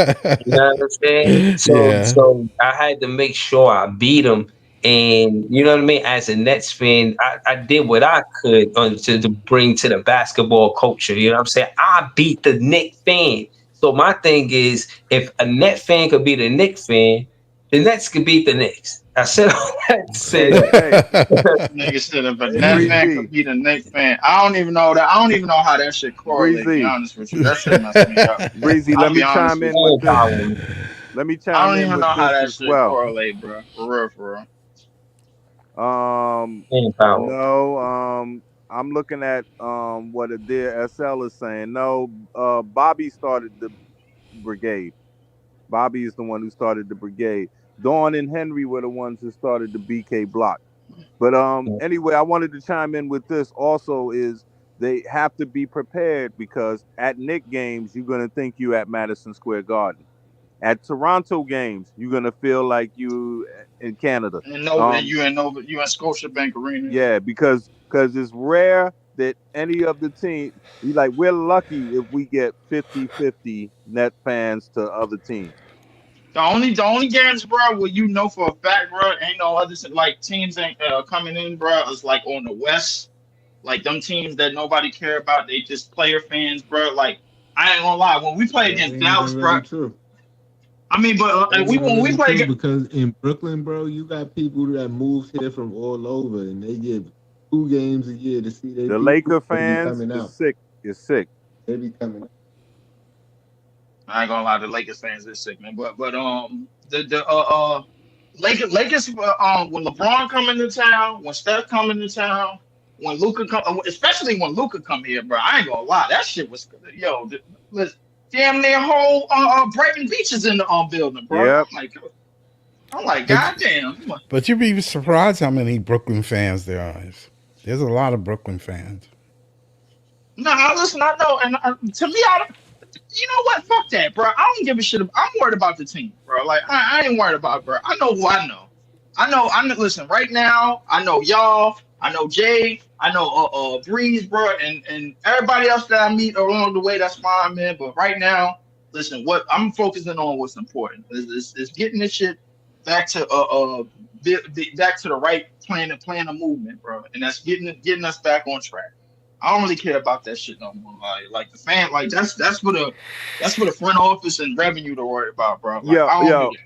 You know what I'm saying? So Yeah. so I had to make sure I beat him. And you know what I mean? As a Nets fan, I did what I could to bring to the basketball culture. You know what I'm saying? I beat the Knick fan. So my thing is, if a Net fan could be the Knick fan, The Nets could beat the Knicks. I said all that to say Hey, that. hey, Nigga said if a hey, Net fan Breezy, could beat a Knicks fan, I don't even know that. I don't even know how that shit correlate. To be Breezy, honest with you, that shit messed me up. Breezy. I'll Let be me honest chime with in you. with Man this. power. Let me I chime don't in even with know how this that as shit well. correlate, bro. For real, for real. Um, Man power. no, I'm looking at what a dear SL is saying. No, Bobby started the brigade. Bobby is the one who started the brigade. Dawn and Henry were the ones who started the BK block. But anyway, I wanted to chime in with this also is they have to be prepared because at Knick games you're gonna think you at Madison Square Garden. At Toronto games, you're gonna feel like you in Canada. And Nova, Um, you in Nova, you in Scotiabank Arena. yeah, because it's rare that any of the team like we're lucky if we get 50-50 net fans to other teams. The only games, bro, where you know for a fact, bro, ain't no other like teams ain't coming in, bro. Is like on the West, like them teams that nobody care about. They just player fans, bro. Like I ain't gonna lie, when we play That against ain't even Dallas, bro. really true. I mean, but That ain't we even when we really play true against, because in Brooklyn, bro, you got people that move here from all over and they get 2 games a year to see their The people. Laker They be fans coming is out. sick. Is sick. They be coming out. I ain't gonna lie, the Lakers fans is sick, man. But the Lakers when LeBron come into town, when Steph come into town, when Luca come, especially when Luca come here, bro. I ain't gonna lie, that shit was listen, damn near whole Brighton Beach is in the building, bro. Yep. I'm like, But goddamn. but you'd be surprised how many Brooklyn fans there are. There's a lot of Brooklyn fans. Nah, listen, I know, and to me, I don't. You know what? Fuck that, bro. I don't give a shit. I'm worried about the team, bro. Like I ain't worried about it, bro. I know who I know. I know. I'm listen right now. I know y'all. I know Jay. I know Breeze, bro, and everybody else that I meet along the way. That's fine, man. But right now, listen. What I'm focusing on, what's important, is getting this shit back to back to the right plan of movement, bro. And that's getting us back on track. I don't really care about that shit no more. Like the fan, like that's for the front office and revenue to worry about, bro. Like Yo, I don't do yo, that.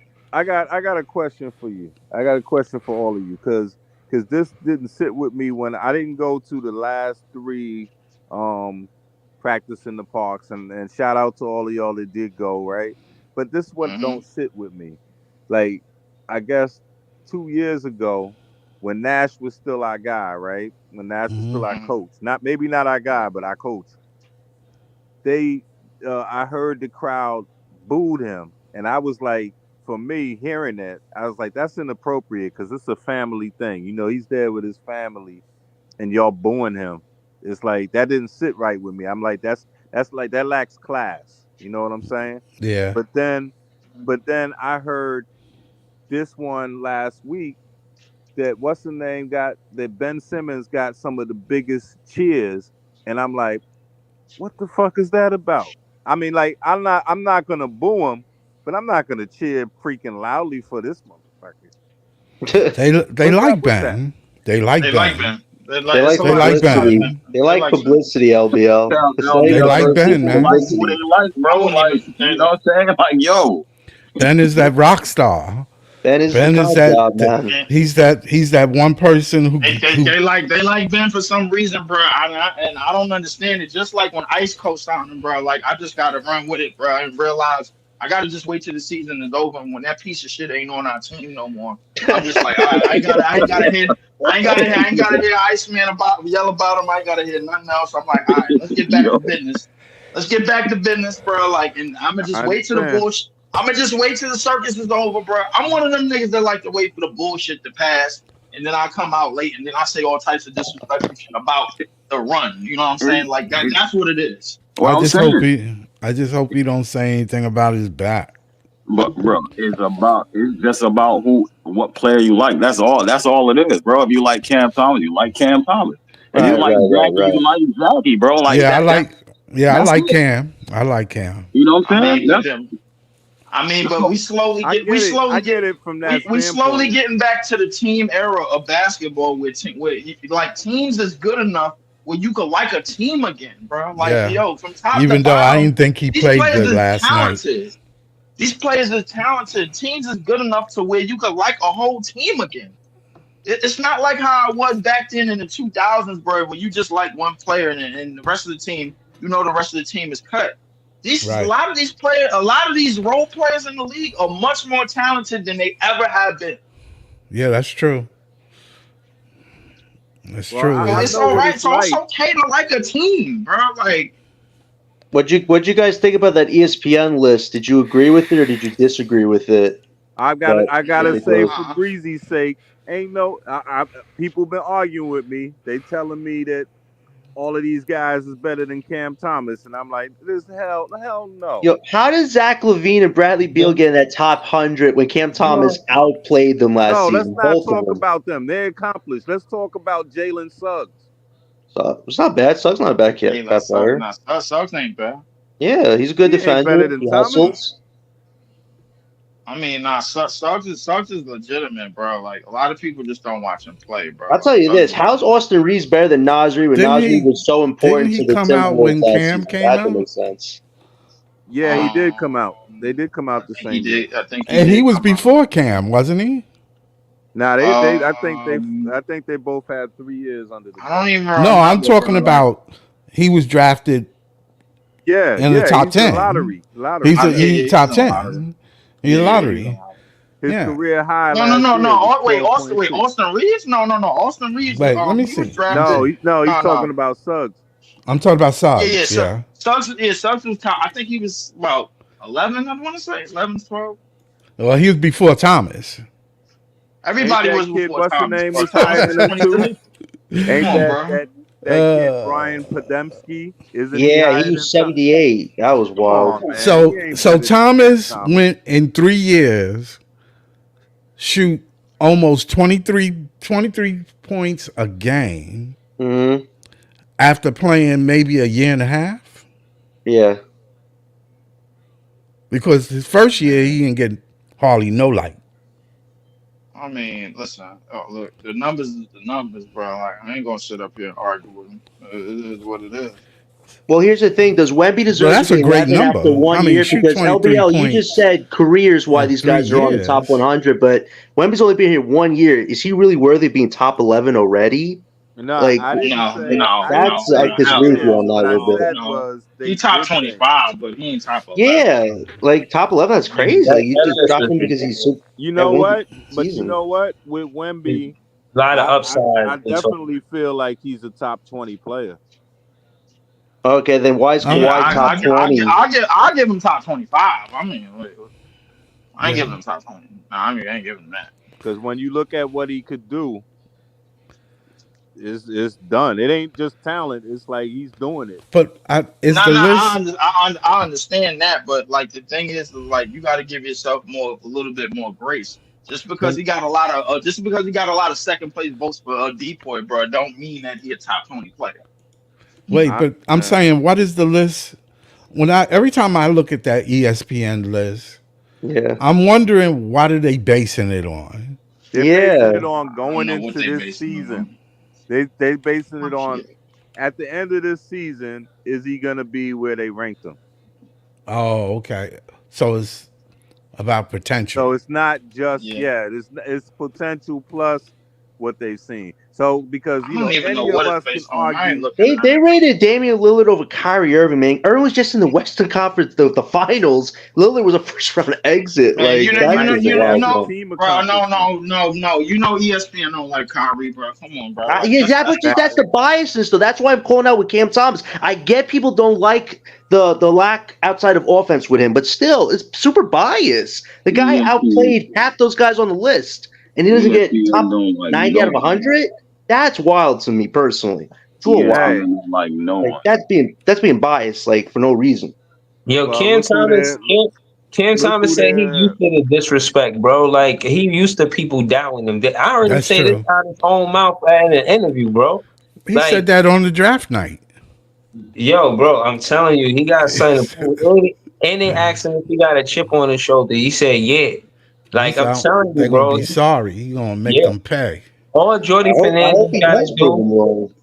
I got a question for you. I got a question for all of you because this didn't sit with me when I didn't go to the last three um practice in the parks and shout out to all of y'all that did go, right? But this one Hmm. don't sit with me. Like I guess 2 years ago when Nash was still our guy, right? When Nash was Hmm. still our Hmm. coach. Not our guy, but our coach. They I heard the crowd booed him, and I was like, for me hearing that, I was like, that's inappropriate because it's a family thing. You know, he's there with his family, and y'all booing him. It's like that didn't sit right with me. I'm like, that's like that lacks class. You know what I'm saying? Yeah. But then, but then I heard this one last week that what's the name got that Ben Simmons got some of the biggest cheers, and I'm like, what the fuck is that about? I mean, like, I'm not gonna boo him, but I'm not gonna cheer freaking loudly for this motherfucker. They What's up like with that? Ben. They like They like Ben. Ben. They They like it's like a They lot. like It's a lot of publicity. Ben. Ben. They They like like Ben. publicity, LBL. Tell It's them, like They yo, like they Ben, it's like man. who publicity. they like, bro. I wouldn't Like, even. you know what I'm saying? Like, yo, Ben is that rock star. Ben is the Ben is god job, that man. he's that one person who They, they, who they like they like Ben for some reason, bro. And I don't understand it. Just like when Ice co-signed him, bro. Like I just gotta run with it, bro, and realize I gotta just wait till the season is over. And when that piece of shit ain't on our team no more, I'm just like, I ain't gotta hear Iceman about yell about him. I ain't gotta hear nothing else. I'm like, all right, let's get back to yo, business. Let's get back to business, bro. Like, and I'm gonna just I wait till the understand. bullshit. I'm gonna just wait till the circus is over, bro. I'm one of them niggas that like to wait for the bullshit to pass, and then I come out late, and then I say all types of disrespectful shit about the run. You know what I'm saying? Like that. That's what it is. what I'm saying. I just hope he don't say anything about his back. But bro, it's just about what player you like. That's all it is, bro. If you like Cam Thomas, you like Cam Thomas. If you Right, like right, right, Jackie, right. you like Jackie, bro. Like Yeah, I that's like it. Cam. I like Cam. You know what I I'm saying? mean, but then but we slowly I get get it. I get it from that we slowly standpoint. getting back to the team era of basketball where like teams is good enough where you could like a team again, bro. Like Yeah. yo, from top to Even though I bottom, didn't think he these played players good is last night. talented. These players are talented. Teams is good enough to where you could like a whole team again. It's not like how it was back then in the 2000s, bro, where you just like one player and the rest of the team, the rest of the team is cut. A Right. lot of these players, a lot of these role players in the league are much more talented than they ever have been. Yeah, that's true. That's Well, true. So I it's know all what right. it's So it's like. okay to like a team, bro. Like, What'd you guys think about that ESPN list? Did you agree with it or did you disagree with it? I That gotta they say, go- for Breezy's sake, ain't no. People been arguing with me. They telling me that all of these guys is better than Cam Thomas, and I'm like, hell no. Yo, how does Zach LaVine and Bradley Beal get in that top 100 when Cam Thomas outplayed them last No, let's season? not Both of talk them. about them. They're accomplished. Let's talk about Jalen Suggs. So it's not bad. Suggs not a bad kid. Bad player. Suggs ain't bad. Yeah, he's a good He ain't defender. better than He Thomas. hustles. I mean, Suggs is legitimate, bro. Like a lot of people just don't watch him play, bro. I'll tell you this: how's Austin Reeves better than Nasri when Didn't Nasri he- was so important to didn't he the come out Timberwolves when last Cam season? came That out? makes sense. Yeah, he did come out. They did come out the He same year. did. I think And he did was come out. before Cam, wasn't he? Now I Um, think they both had 3 years under the I belt. don't even. No, I'm remember, talking bro. about he was drafted Yeah, in the top he's 10. a lottery. He's top he's 10. He's a lottery. His Yeah. career high No. last year was Wait, 12.6. Austin Reeves? No. Austin Reeves. Wait, let me He was see. drafted. He's talking about Suggs. I'm talking about Yeah. Suggs. Yeah. Suggs was top. I think he was about 11. I want to say 11, 12. Well, he was before Thomas. Everybody Ain't was that kid, before what's the Thomas. name, Bro. was higher Thomas than him too? 23. Ain't Come on, bro. that kid Brian Podemski? Isn't he Yeah, higher he than was 78. That was Come wild. on, man. So He ain't so better than Thomas Cam went in 3 years, shoot almost 23 points a game Mm-hmm. after playing maybe a year and a half. Yeah. Because his first year he didn't get hardly no light. I mean, listen. Oh, look, the numbers is the numbers, bro. Like, I ain't gonna sit up here and argue with him. It is what it is. Well, here's the thing: does Wemby Well, deserve that's to be a great 11 number. after 1 I mean, year? shoot Because 23 LBL, you just points said careers why in these 3 guys are on the top years. 100, but Wemby's only been here 1 year. Is he really worthy of being top 11 already? No, Like, I didn't No, say. no, I didn't that's no, say I no, he disagree with you is. on that What a I little bit. said no. was He they top did say. 25, but he ain't top 11. Yeah, like top 11, that's crazy. Like, you just drop him because he's so You that know one what? But you season. know what? With Wemby, A lot of I upside. definitely feel like he's a top 20 player. Okay, then why is I'm- Yeah, Kawhi top 20? I'll give him top 25. I mean, I ain't Yeah. giving him top 20. No, I ain't giving him that. Because when you look at what he could do, it's done. It ain't just talent. It's like he's doing it. But is the list? I understand that, but like the thing is, like you got to give yourself a little bit more grace. Just because he got a lot of second place votes for Depoy, bro, don't mean that he a top 20 player. Wait, but I'm saying, what is the list? Every time I look at that ESPN list, Yeah. I'm wondering what are they basing it on? They're basing it on going I don't know what into they this basing it season. on. They basing it on at the end of this season, is he gonna be where they ranked him? Oh, okay. So it's about potential. So it's not just it's potential plus what they've seen. So because I don't even know any what of it's us can based on. I ain't argue. looking. They rated Damian Lillard over Kyrie Irving, man. Irving was just in the Western Conference, the finals. Lillard was a first round exit. Man, Like, that's just a wild one. Team bro. No. accomplishment. You know ESPN don't like Kyrie, bro. Come on, bro. Like, Yeah, that's the biasness, though. That's why I'm calling out with Cam Thomas. I get people don't like the lack outside of offense with him, but still, it's super biased. The guy outplayed half those guys on the list, and he doesn't get top 90 out of 100. That's wild to me personally. It's a little wild. Like no one. That's being biased, like for no reason. Yo, Well, Cam look who Thomas. Cam look Thomas who said he they're- used to the disrespect, bro. Like he used to people doubting him. I heard him That's say true. this out of his own mouth at an interview, bro. He Like, said that on the draft night. yo, bro, I'm telling you, he got something to prove. And they asked him if he got a chip on his shoulder. He said, yeah. Like, I'm telling They're you, gonna bro. be sorry. He's gonna make Yeah. them pay. All Jordy I hope Fernandez he got does to prove him do. wrong.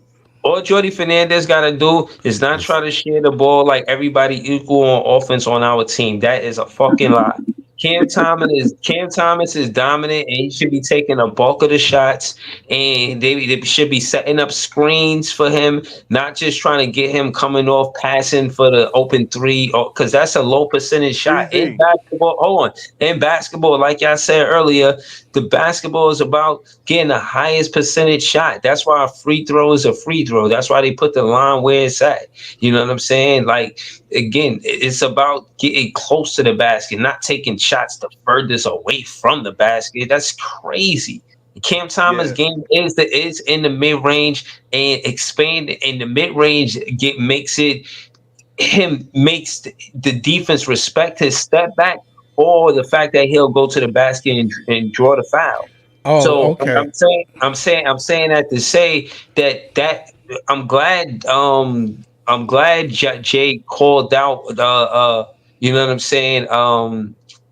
All Jordy Fernandez got to do is not try to share the ball like everybody equal on offense on our team. That is a fucking lie. Cam Thomas is dominant, and he should be taking a bulk of the shots, and they should be setting up screens for him, not just trying to get him coming off passing for the open three, because that's a low percentage shot in Breezy. basketball. Hold on, in basketball, like I said earlier, the basketball is about getting the highest percentage shot. That's why a free throw is a free throw. That's why they put the line where it's at. You know what I'm saying? Like, again, it's about getting close to the basket, not taking shots the furthest away from the basket. That's crazy. Cam Thomas' Yeah. game is in the mid range, and expand in the mid range makes the defense respect his step back, or the fact that he'll go to the basket and draw the foul. Oh, So okay. I'm saying that to say that I'm glad Jay called out you know what I'm saying,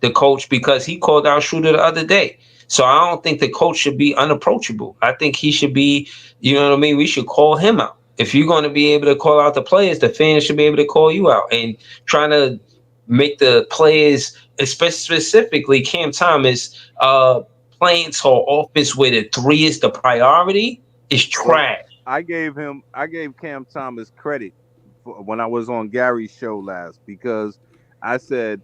the coach, because he called out Shooter the other day. So I don't think the coach should be unapproachable. I think he should be, you know what I mean? We should call him out. If you're going to be able to call out the players, the fans should be able to call you out, and trying to make the players, specifically Cam Thomas, playing to offense where the three is the priority is Well, trash. I gave Cam Thomas credit when I was on Gary's show last, because I said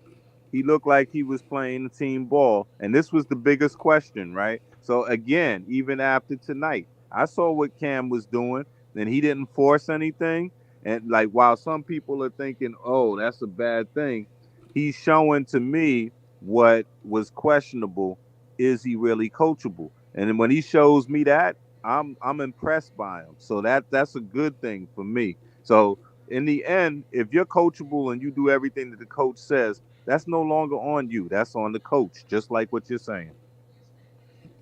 he looked like he was playing the team ball, and this was the biggest question, right? So again, even after tonight, I saw what Cam was doing, and he didn't force anything. And like, while some people are thinking, "Oh, that's a bad thing," he's showing to me what was questionable. Is he really coachable? And then when he shows me that, I'm impressed by him. So that's a good thing for me. So in the end, if you're coachable and you do everything that the coach says, that's no longer on you. That's on the coach, just like what you're saying.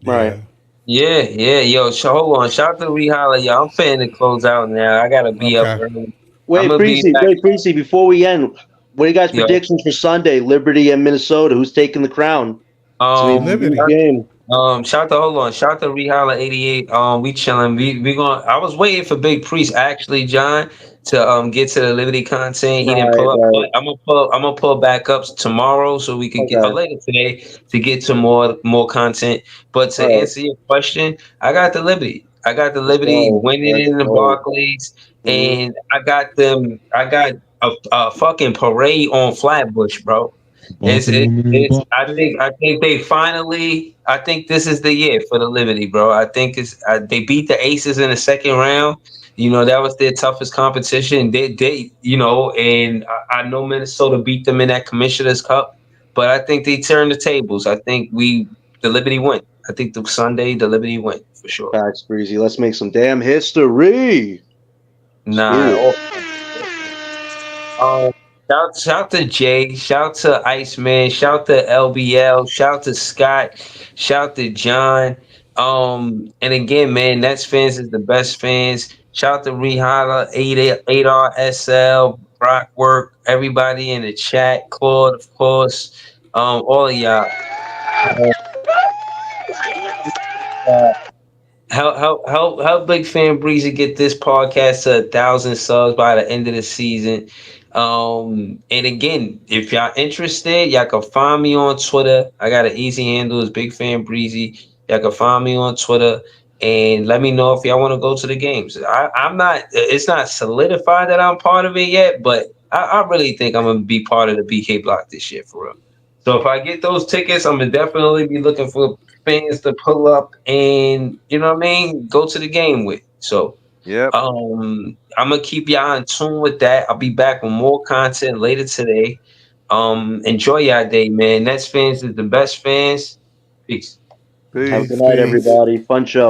Yeah. Right. Yeah, yo. So hold on, shout out to Reholla, yo. I'm finna to close out now. I gotta be up Okay. early. I'm gonna be back, Wait, Precy, before we end, what are you guys' yo. predictions for Sunday? Liberty and Minnesota. Who's taking the crown? It's gonna be a huge Liberty. game. Shout to hold on, shout to Reholla 88. We chilling. We going. I was waiting for Big Priest actually, John, to get to the Liberty content. He didn't Right, pull up, right. but I'm gonna pull back up tomorrow so we could get Okay. later today to get to more content. But to All right. answer your question, I got the Liberty. I got the Let's Liberty go. winning Let's in the go. Barclays, Mhm. and I got them. I got a fucking parade on Flatbush, bro. It's Barking it, on me in the it's Barclays. I think they finally, I think this is the year for the Liberty, bro. I think it's they beat the Aces in the second round. You know, that was their toughest competition. They you know, and I know Minnesota beat them in that Commissioner's Cup, but I think they turned the tables. I think the Liberty win. I think the Sunday the Liberty win for sure. Facts, Breezy. Let's make some damn history. Let's do Nah, it. Um, shout to Jay, shout to Iceman, shout to LBL, shout to Scott, shout to John. And again, man, Nets fans is the best fans. Shout to Rihanna, 8RSL, Brockwork, everybody in the chat, Claude, of course, all of y'all. Uh, help Big Fan Breezy get this podcast to 1,000 subs by the end of the season. And again, if y'all interested, y'all can find me on Twitter. I got an easy handle, it's Big Fan Breezy. Y'all can find me on Twitter and let me know if y'all want to go to the games. I'm not, it's not solidified that I'm part of it yet, but I really think I'm gonna be part of the BK block this year for real. So if I get those tickets, I'm gonna definitely be looking for fans to pull up and, you know what I mean, go to the game with. So Yep. I'm gonna keep y'all in tune with that. I'll be back with more content later today. Enjoy y'all day, man. Nets fans is the best fans. Peace. Have a good Peace. night, Peace. everybody. Fun show.